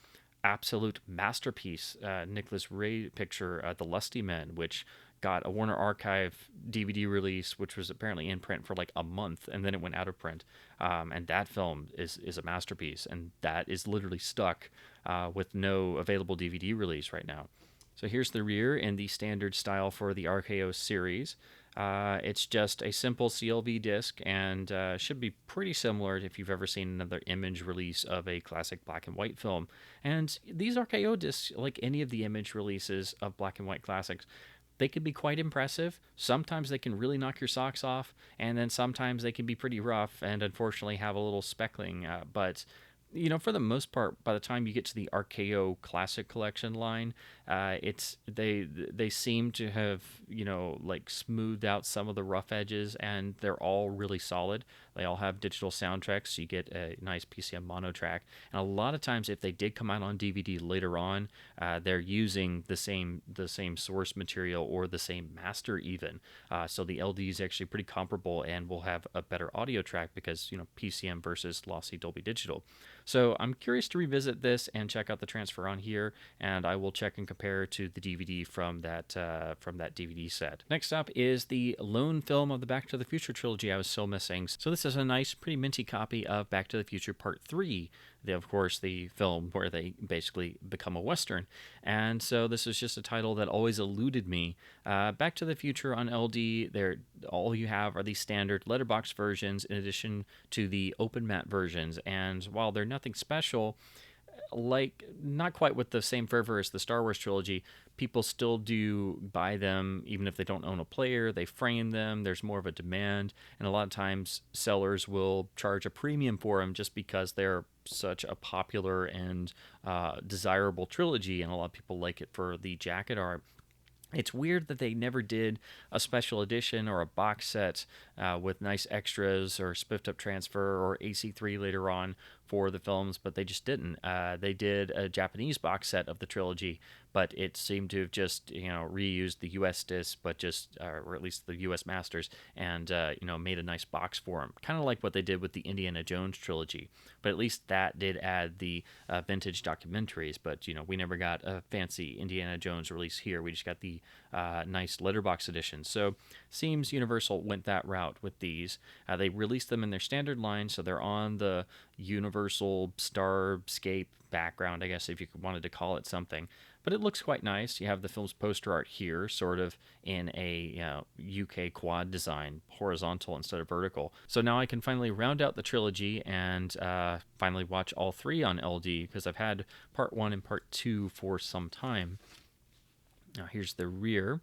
absolute masterpiece Nicholas Ray picture, The Lusty Men, which got a Warner Archive DVD release, which was apparently in print for like a month, and then it went out of print. And that film is a masterpiece, and that is literally stuck with no available DVD release right now. So here's the rear in the standard style for the RKO series. It's just a simple CLV disc and should be pretty similar if you've ever seen another Image release of a classic black and white film. And these RKO discs, like any of the Image releases of black and white classics, they can be quite impressive. Sometimes they can really knock your socks off, and then sometimes they can be pretty rough and unfortunately have a little speckling. But for the most part, by the time you get to the RKO Classic Collection line, they seem to have like smoothed out some of the rough edges, and they're all really solid. They all have digital soundtracks, so you get a nice PCM mono track. And a lot of times, if they did come out on DVD later on, they're using the same source material or the same master even. So the LD is actually pretty comparable, and will have a better audio track because PCM versus lossy Dolby Digital. So I'm curious to revisit this and check out the transfer on here, and I will check and compare to the DVD from that DVD set. Next up is the lone film of the Back to the Future trilogy I was still missing. So this is a nice, pretty minty copy of Back to the Future Part 3. Of course, the film where they basically become a Western. And so this is just a title that always eluded me. Back to the Future on LD, all you have are these standard letterbox versions in addition to the open matte versions. And while they're nothing special, like not quite with the same fervor as the Star Wars trilogy, people still do buy them even if they don't own a player. They frame them. There's more of a demand, and a lot of times sellers will charge a premium for them just because they're such a popular and desirable trilogy, and a lot of people like it for the jacket art. It's weird that they never did a special edition or a box set with nice extras or spiffed up transfer or AC3 later on for the films, but they just didn't. They did a Japanese box set of the trilogy, but it seemed to have just reused the U.S. disc, but just or at least the U.S. masters, and made a nice box for them, kind of like what they did with the Indiana Jones trilogy. But at least that did add the vintage documentaries. But we never got a fancy Indiana Jones release here. We just got the nice letterbox edition. So seems Universal went that route with these. They released them in their standard line, so they're on the Universal Starscape background, I guess, if you wanted to call it something. But it looks quite nice. You have the film's poster art here, sort of in a UK quad design, horizontal instead of vertical. So now I can finally round out the trilogy and finally watch all three on LD, because I've had part 1 and part 2 for some time. Now here's the rear.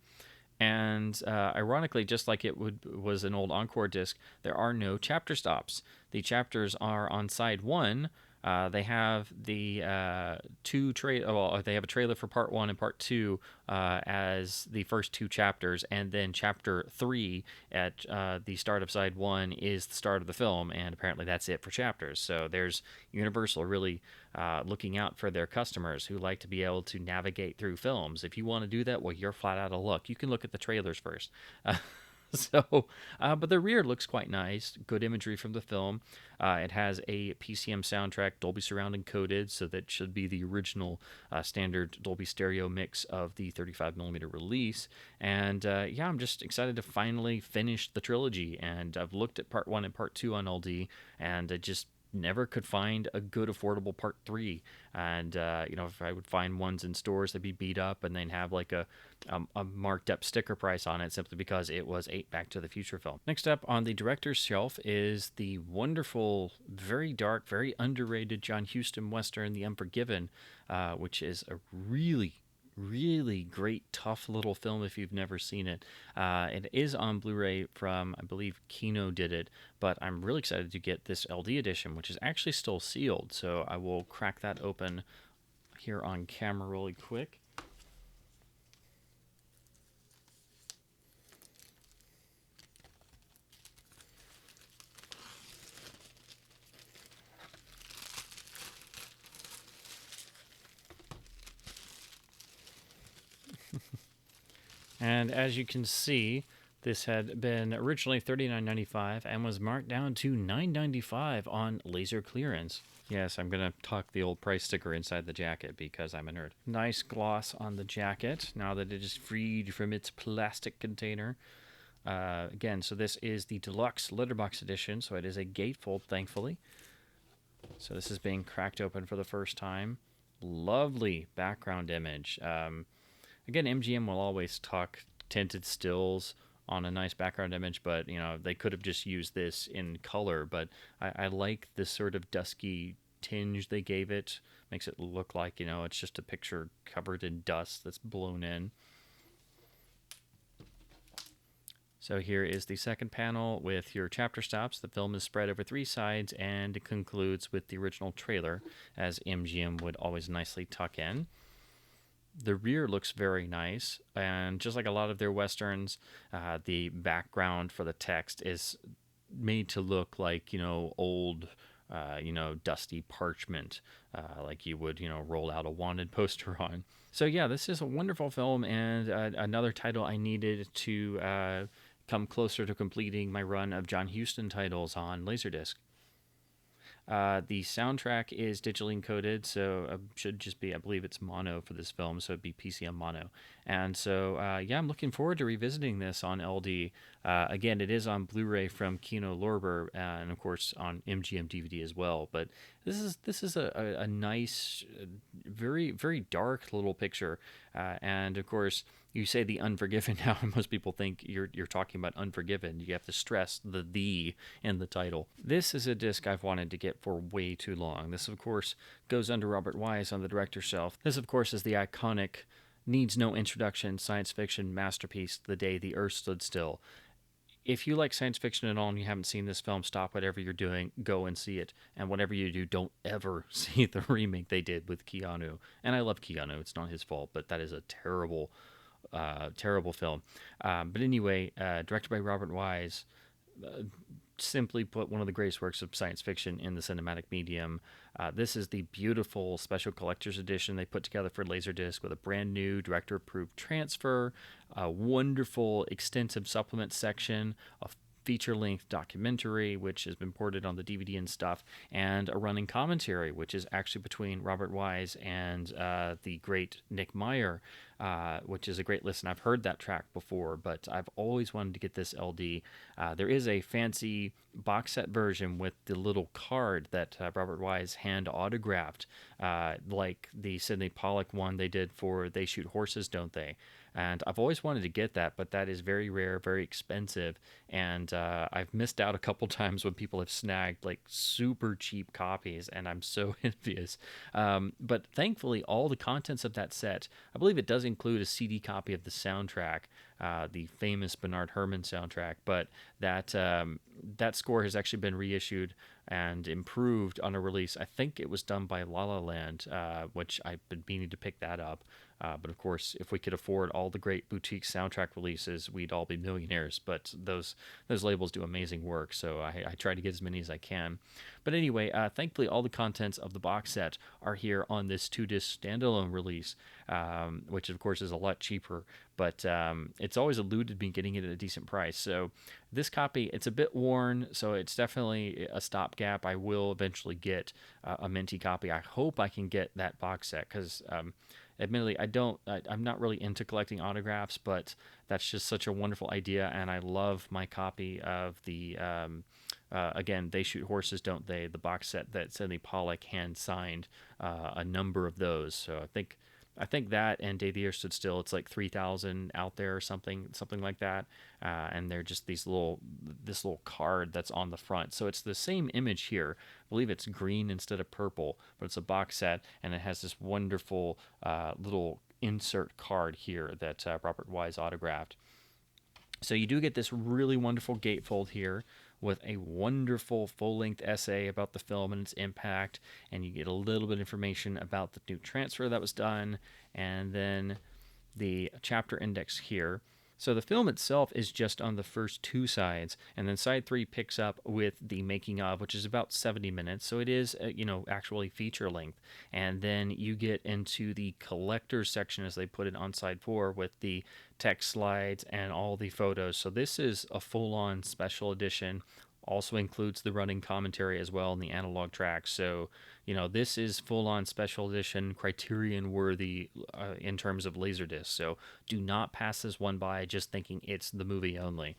And ironically, just like it was an old Encore disc, there are no chapter stops. The chapters are on side 1. They have the they have a trailer for part 1 and part 2 as the first 2 chapters, and then chapter 3 at the start of side 1 is the start of the film, and apparently that's it for chapters. So there's Universal really looking out for their customers who like to be able to navigate through films. If you want to do that, well, you're flat out of luck. You can look at the trailers first. But the rear looks quite nice. Good imagery from the film. It has a PCM soundtrack, Dolby Surround encoded, so that should be the original standard Dolby Stereo mix of the 35mm release. And I'm just excited to finally finish the trilogy. And I've looked at part 1 and part 2 on LD, and I just never could find a good affordable part 3. And if I would find ones in stores, they'd be beat up and then have like a marked up sticker price on it, simply because it was 8 Back to the Future film. Next up on the director's shelf is the wonderful, very dark, very underrated John Huston Western, The Unforgiven, which is a really great, tough little film if you've never seen it. It is on Blu-ray from, I believe, Kino did it, but I'm really excited to get this LD edition, which is actually still sealed, so I will crack that open here on camera really quick. And as you can see, this had been originally $39.95 and was marked down to $9.95 on laser clearance. Yes, I'm going to tuck the old price sticker inside the jacket because I'm a nerd. Nice gloss on the jacket now that it is freed from its plastic container. Again, so this is the deluxe letterbox edition, so it is a gatefold, thankfully. So this is being cracked open for the first time. Lovely background image. Again, MGM will always tuck tinted stills on a nice background image, but they could have just used this in color. But I like this sort of dusky tinge they gave it. Makes it look like it's just a picture covered in dust that's blown in. So here is the second panel with your chapter stops. The film is spread over 3 sides, and it concludes with the original trailer, as MGM would always nicely tuck in. The rear looks very nice, and just like a lot of their westerns, the background for the text is made to look like old, dusty parchment, like you would roll out a wanted poster on. So yeah, this is a wonderful film, and another title I needed to come closer to completing my run of John Huston titles on Laserdisc. The soundtrack is digitally encoded, so should just be, I believe it's mono for this film, so it'd be PCM Mono. And so, I'm looking forward to revisiting this on LD. Again, it is on Blu-ray from Kino Lorber, and of course on MGM DVD as well. But this is a nice, very, very dark little picture. And of course, you say The Unforgiven now, and most people think you're talking about Unforgiven. You have to stress the in the title. This is a disc I've wanted to get for way too long. This, of course, goes under Robert Wise on the director's shelf. This, of course, is the iconic, needs no introduction, science fiction masterpiece, The Day the Earth Stood Still. If you like science fiction at all and you haven't seen this film, stop whatever you're doing, go and see it. And whatever you do, don't ever see the remake they did with Keanu. And I love Keanu. It's not his fault, but that is a terrible film. But anyway, directed by Robert Wise, simply put, one of the greatest works of science fiction in the cinematic medium. This is the beautiful special collector's edition they put together for Laserdisc with a brand new director-approved transfer, a wonderful extensive supplement section, a feature-length documentary, which has been ported on the DVD and stuff, and a running commentary, which is actually between Robert Wise and the great Nick Meyer, which is a great listen. I've heard that track before, but I've always wanted to get this LD. There is a fancy box set version with the little card that Robert Wise hand autographed, like the Sidney Pollack one they did for They Shoot Horses, Don't They? And I've always wanted to get that, but that is very rare, very expensive, and I've missed out a couple times when people have snagged like super cheap copies, and I'm so envious. But thankfully, all the contents of that set, I believe it does include a CD copy of the soundtrack, the famous Bernard Herrmann soundtrack, but that score has actually been reissued and improved on a release. I think it was done by La La Land, which I've been meaning to pick that up. But of course, if we could afford all the great boutique soundtrack releases, we'd all be millionaires. But those labels do amazing work, so I try to get as many as I can. But anyway, thankfully, all the contents of the box set are here on this 2-disc standalone release, which of course is a lot cheaper. But it's always eluded me getting it at a decent price. So this copy, it's a bit worn, so it's definitely a stopgap. I will eventually get a minty copy. I hope I can get that box set because. Admittedly, I'm not really into collecting autographs, but that's just such a wonderful idea, and I love my copy of the, again, They Shoot Horses, Don't They? The box set that Sidney Pollack hand signed a number of those. So I think that and Day the Earth Stood Still, it's like 3,000 out there or something like that. And they're just this little card that's on the front. So it's the same image here. I believe it's green instead of purple, but it's a box set, and it has this wonderful little insert card here that Robert Wise autographed. So you do get this really wonderful gatefold here with a wonderful full-length essay about the film and its impact, and you get a little bit of information about the new transfer that was done, and then the chapter index here. So the film itself is just on the first two sides, and then side 3 picks up with the making of, which is about 70 minutes. So it is, actually feature length. And then you get into the collector's section, as they put it on side 4, with the text slides and all the photos. So this is a full-on special edition. Also includes the running commentary as well and the analog tracks. So, this is full-on special edition, Criterion worthy in terms of Laserdisc. So do not pass this one by just thinking it's the movie only.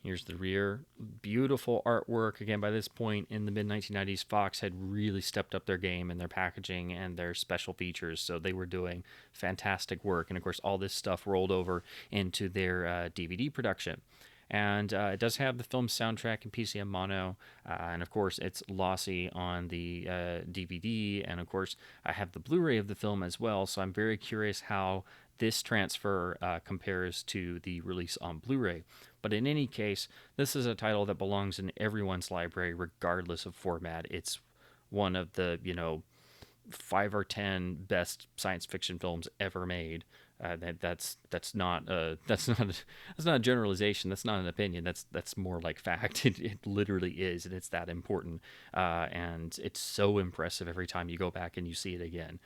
Here's the rear. Beautiful artwork. Again, by this point in the mid-1990s, Fox had really stepped up their game in their packaging and their special features, so they were doing fantastic work. And, of course, all this stuff rolled over into their DVD production. And it does have the film soundtrack in Pcm Mono, and of course it's lossy on the DVD, and of course I have the Blu-ray of the film as well, so I'm very curious how this transfer compares to the release on Blu-ray. But in any case, this is a title that belongs in everyone's library regardless of format. It's one of the 5 or 10 best science fiction films ever made. That's not a generalization. That's not an opinion. That's more like fact. It literally is, and it's that important. And it's so impressive every time you go back and you see it again.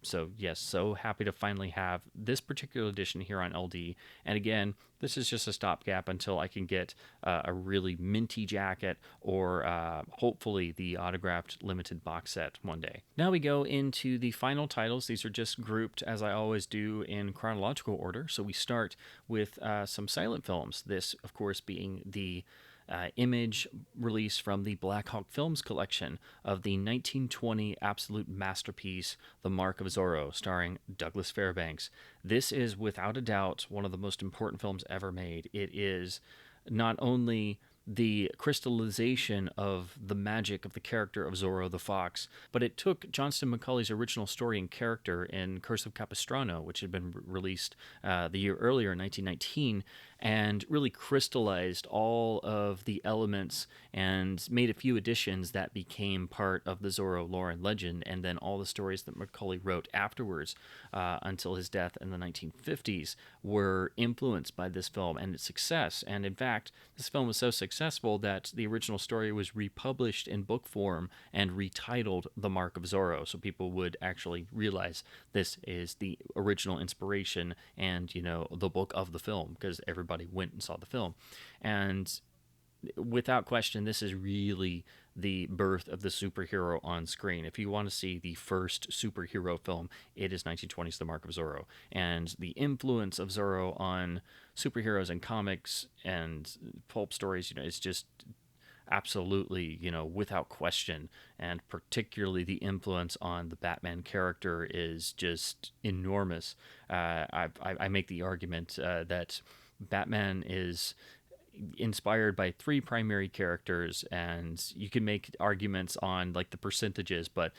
So yes, so happy to finally have this particular edition here on LD. And again, this is just a stopgap until I can get a really minty jacket or hopefully the autographed limited box set one day. Now we go into the final titles. These are just grouped, as I always do, in chronological order. So we start with some silent films. This, of course, being the image release from the Black Hawk Films collection of the 1920 absolute masterpiece, The Mark of Zorro, starring Douglas Fairbanks. This is, without a doubt, one of the most important films ever made. It is not only the crystallization of the magic of the character of Zorro the Fox, but it took Johnston McCulley's original story and character in Curse of Capistrano, which had been released the year earlier in 1919, and really crystallized all of the elements and made a few additions that became part of the Zorro lore and legend, and then all the stories that Macaulay wrote afterwards until his death in the 1950s were influenced by this film and its success. And in fact, this film was so successful that the original story was republished in book form and retitled The Mark of Zorro, so people would actually realize this is the original inspiration and, the book of the film, because everybody went and saw the film. And without question, this is really the birth of the superhero on screen. If you want to see the first superhero film, it is 1920's The Mark of Zorro. And the influence of Zorro on superheroes and comics and pulp stories, is just absolutely, without question. And particularly the influence on the Batman character is just enormous. I make the argument that Batman is inspired by three primary characters, and you can make arguments on like the percentages, but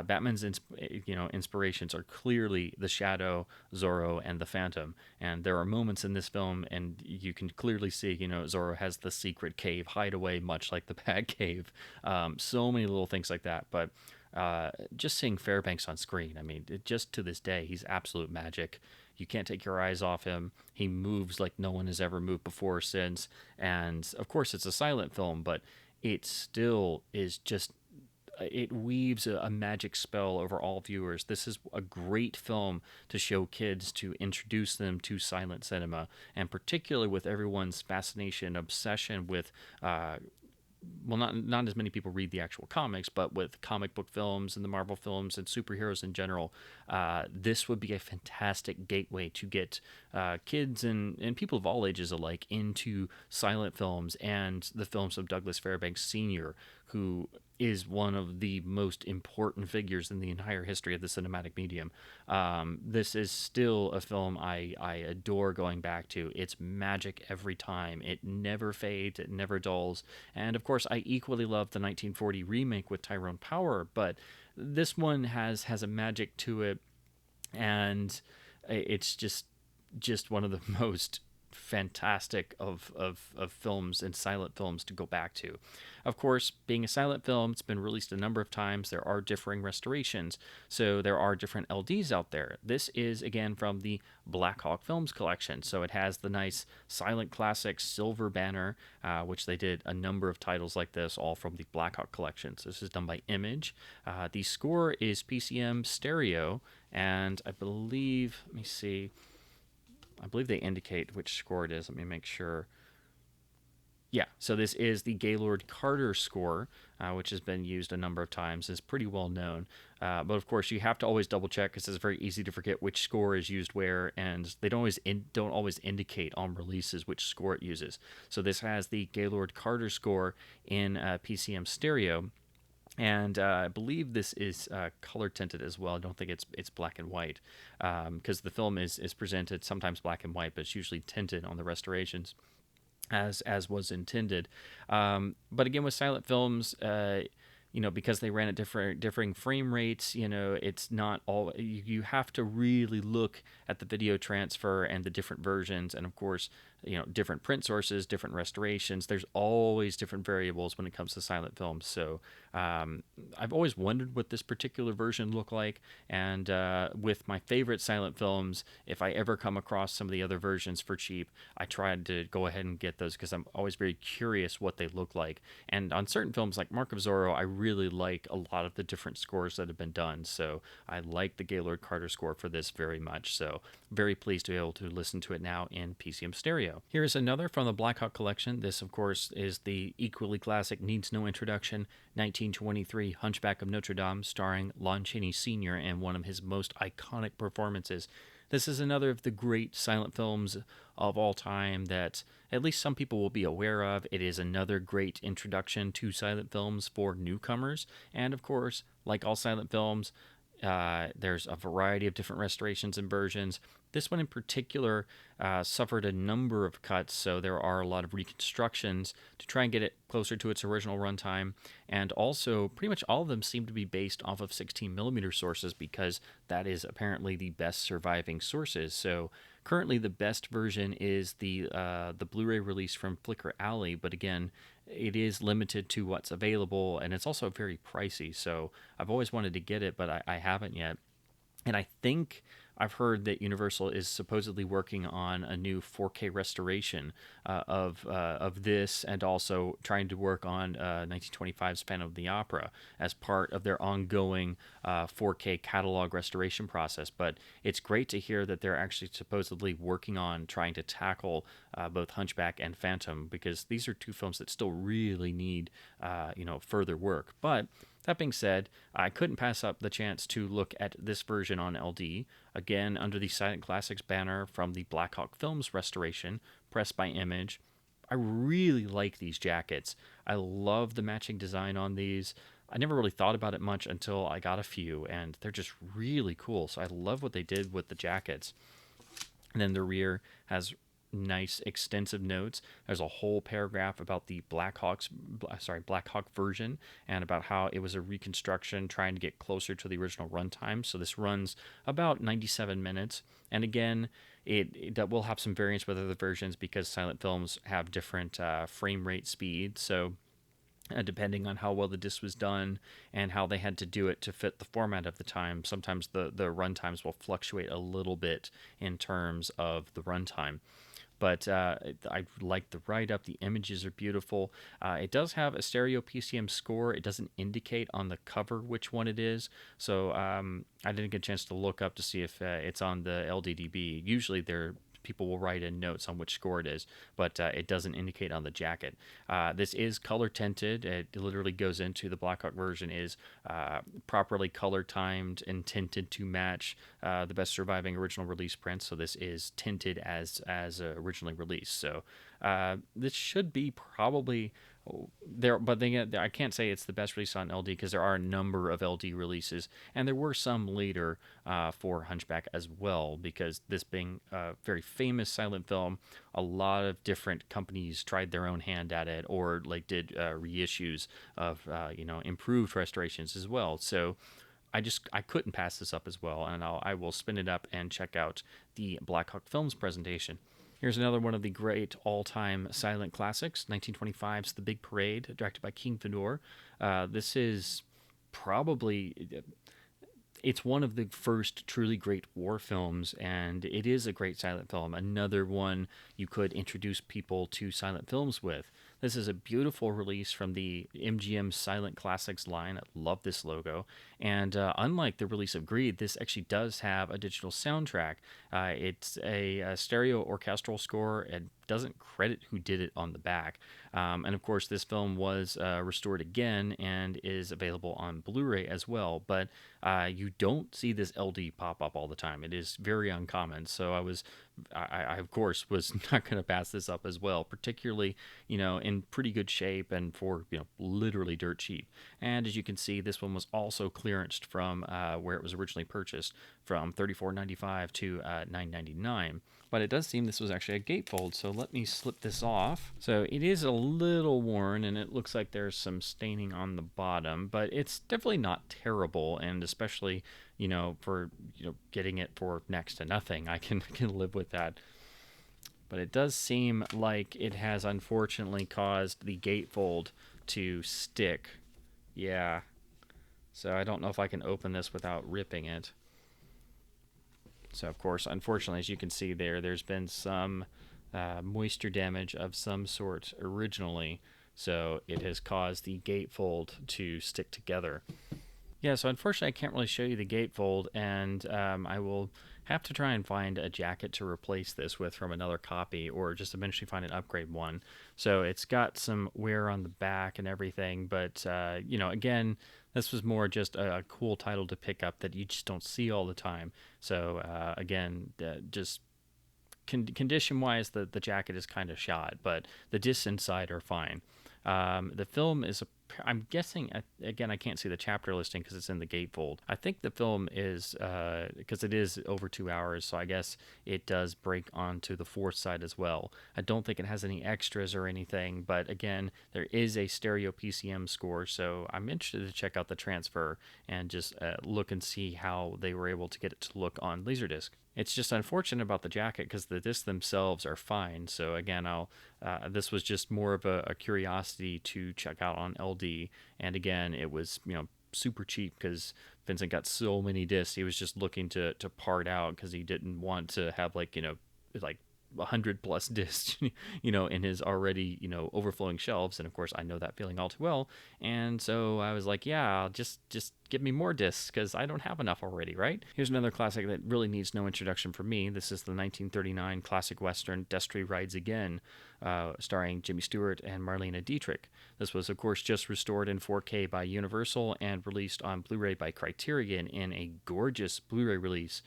Batman's inspirations are clearly the Shadow, Zorro, and the Phantom. And there are moments in this film, and you can clearly see, Zorro has the secret cave hideaway, much like the Batcave. So many little things like that, but just seeing Fairbanks on screen, I mean, just to this day, he's absolute magic. You can't take your eyes off him. He moves like no one has ever moved before or since. And of course, it's a silent film, but it still is just, it weaves a magic spell over all viewers. This is a great film to show kids, to introduce them to silent cinema, and particularly with everyone's fascination, obsession with not as many people read the actual comics, but with comic book films and the Marvel films and superheroes in general, this would be a fantastic gateway to get kids and people of all ages alike into silent films and the films of Douglas Fairbanks Sr., who is one of the most important figures in the entire history of the cinematic medium. This is still a film I adore going back to. It's magic every time. It never fades. It never dulls. And of course, I equally love the 1940 remake with Tyrone Power, but this one has a magic to it, and it's just one of the most fantastic of films and silent films to go back to. Of course, being a silent film, it's been released a number of times. There are differing restorations, so there are different LDs out there. This is, again, from the Black Hawk Films collection, so it has the nice Silent Classics silver banner, which they did a number of titles like this, all from the Black Hawk collection. So this is done by Image. The score is PCM stereo, and I believe, let me see, I believe they indicate which score it is. Let me make sure. Yeah, so this is the Gaylord Carter score, which has been used a number of times. It's pretty well known. But of course, you have to always double check because it's very easy to forget which score is used where, and they don't always indicate on releases which score it uses. So this has the Gaylord Carter score in PCM stereo. And I believe this is color tinted as well. I don't think it's black and white, because the film is presented sometimes black and white, but it's usually tinted on the restorations, as was intended. But again, with silent films, because they ran at differing frame rates, it's not all. You have to really look at the video transfer and the different versions, and of course, different print sources, different restorations. There's always different variables when it comes to silent films. So I've always wondered what this particular version looked like, and with my favorite silent films, if I ever come across some of the other versions for cheap, I tried to go ahead and get those because I'm always very curious what they look like. And on certain films like Mark of Zorro, I really like a lot of the different scores that have been done. So I like the Gaylord Carter score for this very much. So very pleased to be able to listen to it now in PCM stereo. Here's another from the Black Hawk collection. This, of course, is the equally classic, needs no introduction, 1923 Hunchback of Notre Dame, starring Lon Chaney Sr. and one of his most iconic performances. This is another of the great silent films of all time that at least some people will be aware of. It is another great introduction to silent films for newcomers. And of course, like all silent films, there's a variety of different restorations and versions. This one in particular suffered a number of cuts, so there are a lot of reconstructions to try and get it closer to its original runtime. And also, pretty much all of them seem to be based off of 16mm sources because that is apparently the best surviving sources. So Currently, the best version is the Blu-ray release from Flickr Alley, but again, it is limited to what's available, and it's also very pricey. So I've always wanted to get it, but I haven't yet. And I think I've heard that Universal is supposedly working on a new 4K restoration of this, and also trying to work on 1925's Phantom of the Opera as part of their ongoing 4K catalog restoration process. But it's great to hear that they're actually supposedly working on trying to tackle both Hunchback and Phantom, because these are two films that still really need further work. But that being said, I couldn't pass up the chance to look at this version on LD, again under the Silent Classics banner from the Blackhawk Films restoration, pressed by Image. I really like these jackets. I love the matching design on these. I never really thought about it much until I got a few, and they're just really cool. So I love what they did with the jackets. And then the rear has nice extensive notes. There's a whole paragraph about the Black Hawk version, and about how it was a reconstruction trying to get closer to the original runtime. So this runs about 97 minutes. And again, it will have some variance with other versions, because silent films have different frame rate speeds. So depending on how well the disc was done and how they had to do it to fit the format of the time, sometimes the run times will fluctuate a little bit in terms of the runtime. But I like the write-up. The images are beautiful. It does have a stereo PCM score. It doesn't indicate on the cover which one it is. So I didn't get a chance to look up to see if it's on the LDDB. Usually people will write in notes on which score it is, but it doesn't indicate on the jacket. This is color tinted. It literally goes into the Blackhawk version is properly color timed and tinted to match the best surviving original release print. So this is tinted as originally released. So this should be probably there, but then I can't say it's the best release on LD, because there are a number of LD releases, and there were some later for Hunchback as well, because this being a very famous silent film, a lot of different companies tried their own hand at it, or like did reissues of improved restorations as well. So I couldn't pass this up as well, and I will spin it up and check out the Blackhawk Films presentation. Here's another one of the great all-time silent classics, 1925's The Big Parade, directed by King Vidor. This is probably... It's one of the first truly great war films, and it is a great silent film. Another one you could introduce people to silent films with. This is a beautiful release from the MGM Silent Classics line. I love this logo. And unlike the release of Greed, this actually does have a digital soundtrack. It's a stereo orchestral score, and doesn't credit who did it on the back. And of course, this film was restored again and is available on Blu-ray as well. But you don't see this LD pop up all the time. It is very uncommon. So I of course was not going to pass this up as well, particularly in pretty good shape and for literally dirt cheap. And as you can see, this one was also clearanced from where it was originally purchased, from $34.95 to $9.99. But it does seem this was actually a gatefold, so let me slip this off. So it is a little worn, and it looks like there's some staining on the bottom, but it's definitely not terrible, and especially for getting it for next to nothing, I can live with that. But it does seem like it has unfortunately caused the gatefold to stick. Yeah. So I don't know if I can open this without ripping it. So, of course, unfortunately, as you can see there's been some moisture damage of some sort originally. So it has caused the gatefold to stick together. Yeah, so unfortunately, I can't really show you the gatefold, and I will have to try and find a jacket to replace this with from another copy, or just eventually find an upgrade one. So it's got some wear on the back and everything, but, again, this was more just a cool title to pick up that you just don't see all the time. So, again, just condition-wise, the jacket is kind of shot, but the discs inside are fine. The film is, I'm guessing, again, I can't see the chapter listing because it's in the gatefold. I think the film is, because it is over 2 hours, so I guess it does break onto the fourth side as well. I don't think it has any extras or anything, but again, there is a stereo PCM score, so I'm interested to check out the transfer and just look and see how they were able to get it to look on Laserdisc. It's just unfortunate about the jacket because the discs themselves are fine. So again, this was just more of a curiosity to check out on LD. And again, it was super cheap because Vincent got so many discs. He was just looking to part out because he didn't want to have like 100+ discs, in his already, overflowing shelves. And of course, I know that feeling all too well. And so I was like, yeah, just give me more discs because I don't have enough already, right? Here's another classic that really needs no introduction from me. This is the 1939 classic western Destry Rides Again, starring Jimmy Stewart and Marlena Dietrich. This was, of course, just restored in 4K by Universal and released on Blu-ray by Criterion in a gorgeous Blu-ray release,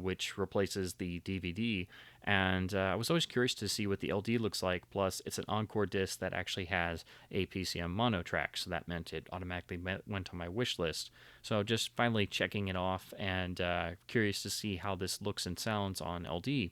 which replaces the DVD. And I was always curious to see what the LD looks like. Plus, it's an Encore disc that actually has a PCM Mono track, so that meant it automatically went on my wish list. So just finally checking it off and curious to see how this looks and sounds on LD.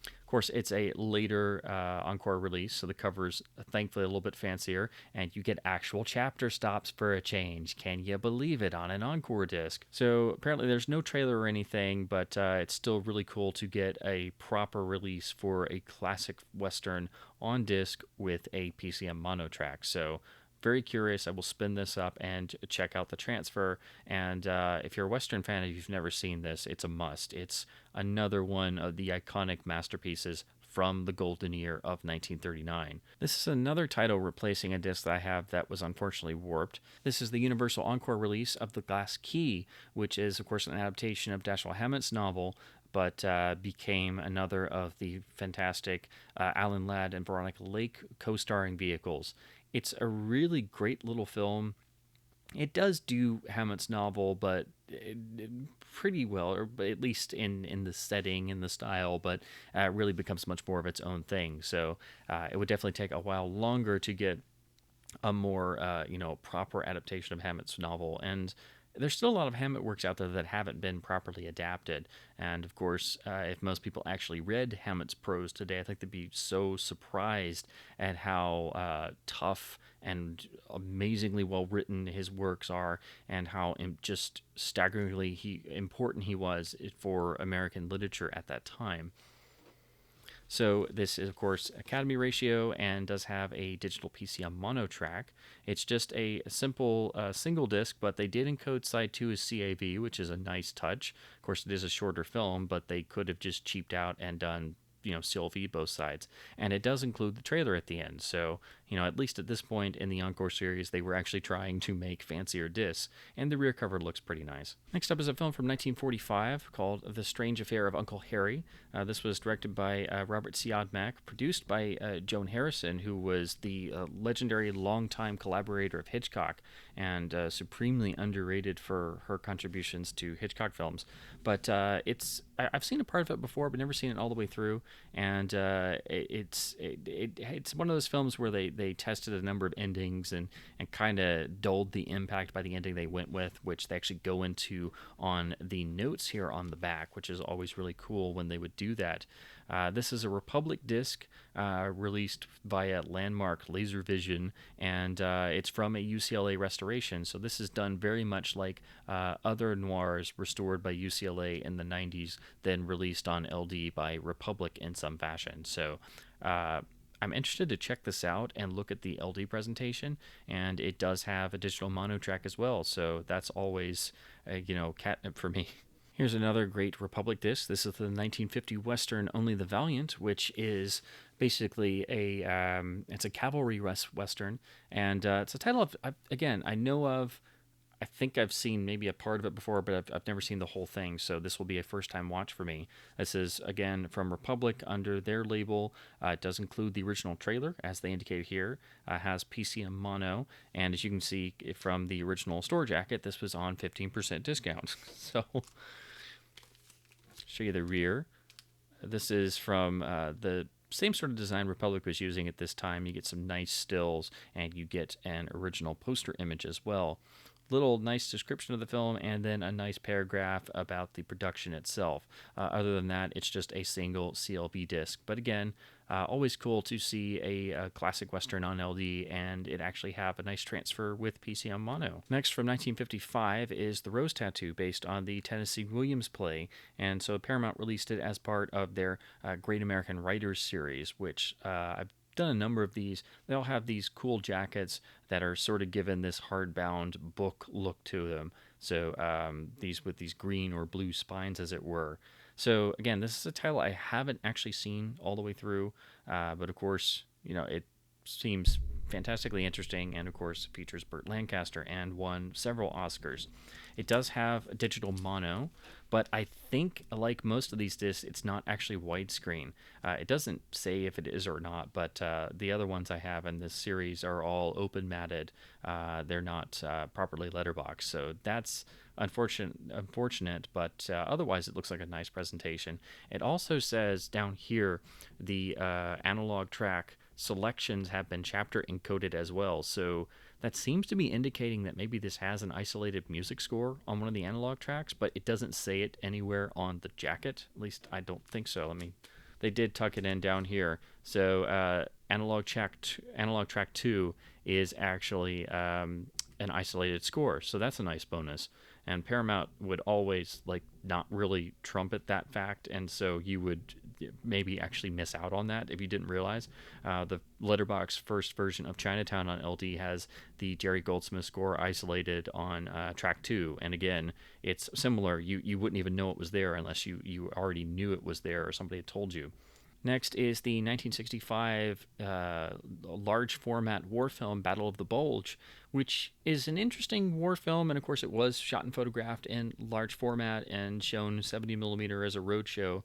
Of course, it's a later Encore release, so the cover's thankfully a little bit fancier, and you get actual chapter stops for a change. Can you believe it, on an Encore disc? So apparently there's no trailer or anything, but it's still really cool to get a proper release for a classic Western on disc with a PCM Mono track. So very curious. I will spin this up and check out the transfer. And if you're a Western fan and you've never seen this, it's a must. It's another one of the iconic masterpieces from the golden year of 1939. This is another title replacing a disc that I have that was unfortunately warped. This is the Universal Encore release of The Glass Key, which is, of course, an adaptation of Dashiell Hammett's novel, but became another of the fantastic Alan Ladd and Veronica Lake co-starring vehicles. It's a really great little film. It does do Hammett's novel, but pretty well, or at least in the setting and the style, but really becomes much more of its own thing. So it would definitely take a while longer to get a more proper adaptation of Hammett's novel. And there's still a lot of Hammett works out there that haven't been properly adapted. And of course, if most people actually read Hammett's prose today, I think they'd be so surprised at how tough and amazingly well written his works are, and how just staggeringly important he was for American literature at that time. So this is, of course, Academy ratio and does have a digital PCM mono track. It's just a simple single disc, but they did encode side 2 as CAV, which is a nice touch. Of course, it is a shorter film, but they could have just cheaped out and done CLV both sides. And it does include the trailer at the end. So, at least at this point in the Encore series, they were actually trying to make fancier discs, and the rear cover looks pretty nice. Next up is a film from 1945 called The Strange Affair of Uncle Harry. This was directed by Robert Siodmak, produced by Joan Harrison, who was the legendary longtime collaborator of Hitchcock, and supremely underrated for her contributions to Hitchcock films. But I've seen a part of it before, but never seen it all the way through. And it's one of those films where they tested a number of endings and kind of dulled the impact by the ending they went with, which they actually go into on the notes here on the back, which is always really cool when they would do that. This is a Republic disc released via Landmark Laservision, and it's from a UCLA restoration. So this is done very much like other noirs restored by UCLA in the 90s, then released on LD by Republic in some fashion. So I'm interested to check this out and look at the LD presentation, and it does have a digital mono track as well. So that's always, catnip for me. Here's another great Republic disc. This is the 1950 Western Only the Valiant, which is basically it's a cavalry Western, and it's a title I know of. I think I've seen maybe a part of it before, but I've never seen the whole thing, so this will be a first-time watch for me. This is, again, from Republic under their label. It does include the original trailer, as they indicate here. Has PCM Mono, and as you can see from the original store jacket, this was on 15% discount. So, show you the rear. This is from the same sort of design Republic was using at this time. You get some nice stills, and you get an original poster image as well. little nice description of the film and then a nice paragraph about the production itself. Other than that, it's just a single CLB disc. But again, always cool to see a classic Western on LD and it actually have a nice transfer with PCM Mono. Next, from 1955, is The Rose Tattoo, based on the Tennessee Williams play. And so Paramount released it as part of their Great American Writers series, which I've done a number of these. They all have these cool jackets that are sort of given this hardbound book look to them. So these with these green or blue spines, as it were. So again, this is a title I haven't actually seen all the way through, but of course, it seems fantastically interesting, and of course features Burt Lancaster and won several Oscars. It does have a digital mono, but I think, like most of these discs, it's not actually widescreen. It doesn't say if it is or not, but the other ones I have in this series are all open matted. They're not properly letterboxed, so that's unfortunate, but otherwise it looks like a nice presentation. It also says down here the analog track selections have been chapter encoded as well, so that seems to be indicating that maybe this has an isolated music score on one of the analog tracks, but it doesn't say it anywhere on the jacket. At least I don't think so. They did tuck it in down here. So analog track 2 is actually an isolated score, so that's a nice bonus. And Paramount would always not really trumpet that fact, and so you would maybe actually miss out on that if you didn't realize. The letterbox first version of Chinatown on LD has the Jerry Goldsmith score isolated on track 2, and again, it's similar. You wouldn't even know it was there unless you already knew it was there or somebody had told you. Next is the 1965 large format war film Battle of the Bulge, which is an interesting war film, and of course it was shot and photographed in large format and shown 70mm as a roadshow.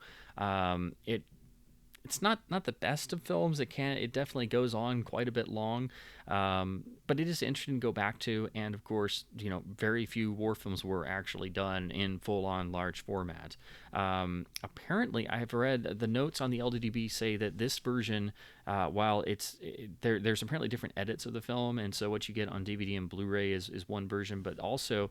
It's not the best of films. It definitely goes on quite a bit long, but it is interesting to go back to. And of course, very few war films were actually done in full-on large format. Apparently, I have read the notes on the LDDB say that this version, while there's apparently different edits of the film, and so what you get on DVD and Blu-ray is one version, but also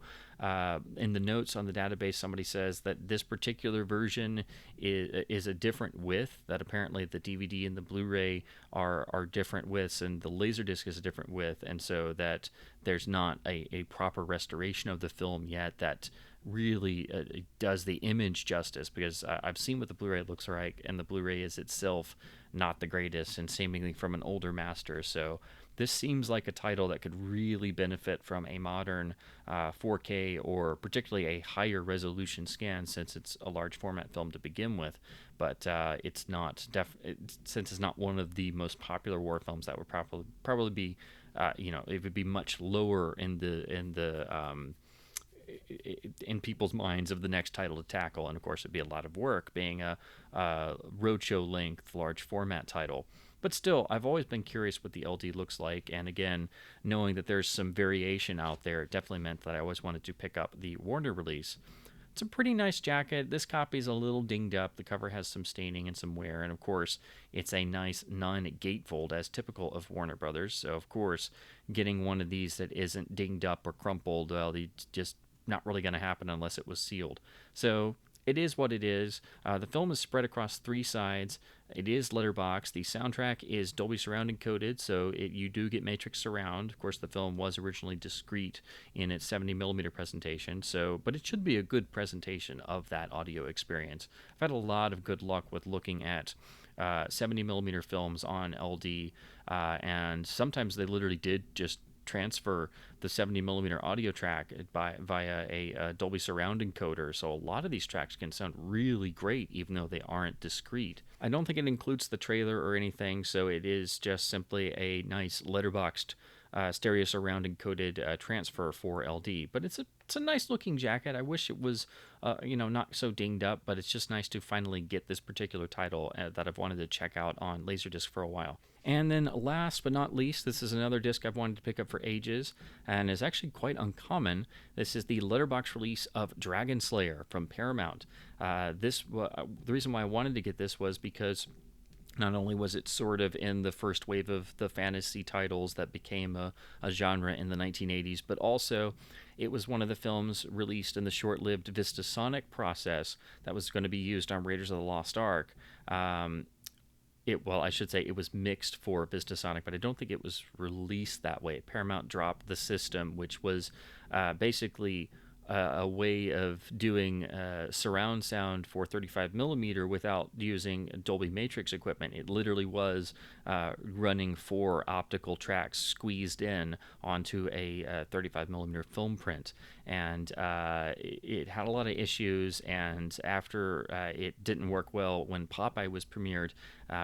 in the notes on the database, somebody says that this particular version is a different width, that apparently the DVD and the Blu-ray are different widths, and the Laserdisc is a different width, and so that there's not a proper restoration of the film yet that really does the image justice, because I've seen what the Blu-ray looks like, and the Blu-ray is itself not the greatest and seemingly from an older master. So this seems like a title that could really benefit from a modern 4K or particularly a higher resolution scan, since it's a large format film to begin with. But it's not since it's not one of the most popular war films, that would probably be it would be much lower in people's minds of the next title to tackle, and of course it'd be a lot of work being a roadshow length large format title. But still, I've always been curious what the LD looks like, and again, knowing that there's some variation out there, it definitely meant that I always wanted to pick up the Warner release. It's a pretty nice jacket. This copy's a little dinged up. The cover has some staining and some wear, and of course, it's a nice non-gatefold, as typical of Warner Brothers. So of course, getting one of these that isn't dinged up or crumpled, well, it's just not really going to happen unless it was sealed. So it is what it is. The film is spread across 3 sides. It is letterbox. The soundtrack is Dolby Surround encoded, so you do get Matrix Surround. Of course, the film was originally discrete in its 70mm presentation, but it should be a good presentation of that audio experience. I've had a lot of good luck with looking at 70mm films on LD, and sometimes they literally did just transfer the 70mm audio track via a Dolby Surround encoder, so a lot of these tracks can sound really great even though they aren't discrete. I don't think it includes the trailer or anything, so it is just simply a nice letterboxed stereo surround encoded transfer for LD. But it's a nice looking jacket. I wish it was not so dinged up, but it's just nice to finally get this particular title that I've wanted to check out on Laserdisc for a while. And then last but not least, this is another disc I've wanted to pick up for ages, and is actually quite uncommon. This is the letterbox release of Dragon Slayer from Paramount. The reason why I wanted to get this was because Not only was it sort of in the first wave of the fantasy titles that became a genre in the 1980s, but also it was one of the films released in the short lived Vistasonic process that was going to be used on Raiders of the Lost Ark. Well, I should say it was mixed for Vistasonic, but I don't think it was released that way. Paramount dropped the system, which was basically a way of doing surround sound for 35 millimeter without using Dolby Matrix equipment. It literally was running 4 optical tracks squeezed in onto a 35 millimeter film print, and it had a lot of issues. And after it didn't work well when Popeye was premiered,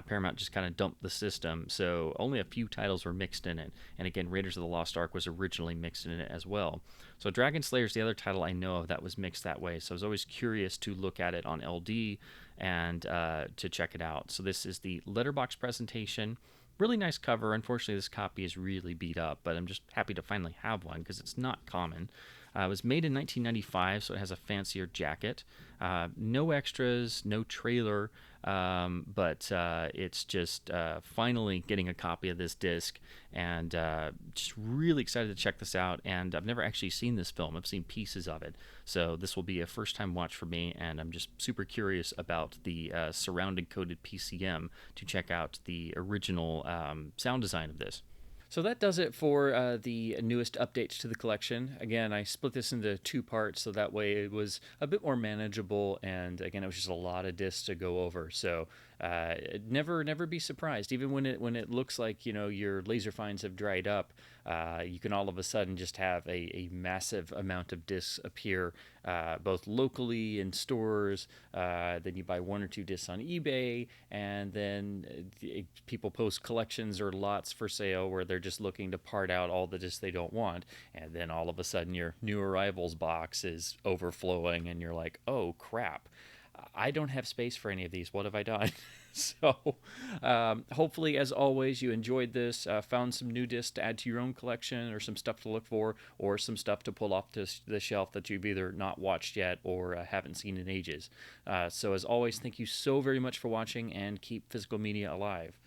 Paramount just kind of dumped the system. So only a few titles were mixed in it. And again, Raiders of the Lost Ark was originally mixed in it as well. So Dragon Slayer is the other title I know of that was mixed that way. So I was always curious to look at it on LD and to check it out. So this is the letterbox presentation. Really nice cover. Unfortunately, this copy is really beat up, but I'm just happy to finally have one because it's not common. It was made in 1995, so it has a fancier jacket. No extras, no trailer, but it's just finally getting a copy of this disc, and just really excited to check this out. And I've never actually seen this film. I've seen pieces of it, so this will be a first-time watch for me, and I'm just super curious about the surround encoded PCM to check out the original sound design of this. So that does it for the newest updates to the collection. Again, I split this into 2 parts, so that way it was a bit more manageable. And again, it was just a lot of discs to go over. So never be surprised, even when it looks like your laser finds have dried up. You can all of a sudden just have a massive amount of discs appear, both locally in stores. Then you buy 1 or 2 discs on eBay, and then people post collections or lots for sale where they're just looking to part out all the discs they don't want. And then all of a sudden your new arrivals box is overflowing, and you're like, oh crap, I don't have space for any of these. What have I done? So hopefully, as always, you enjoyed this, found some new discs to add to your own collection, or some stuff to look for, or some stuff to pull off the shelf that you've either not watched yet or haven't seen in ages. So as always, thank you so very much for watching, and keep physical media alive.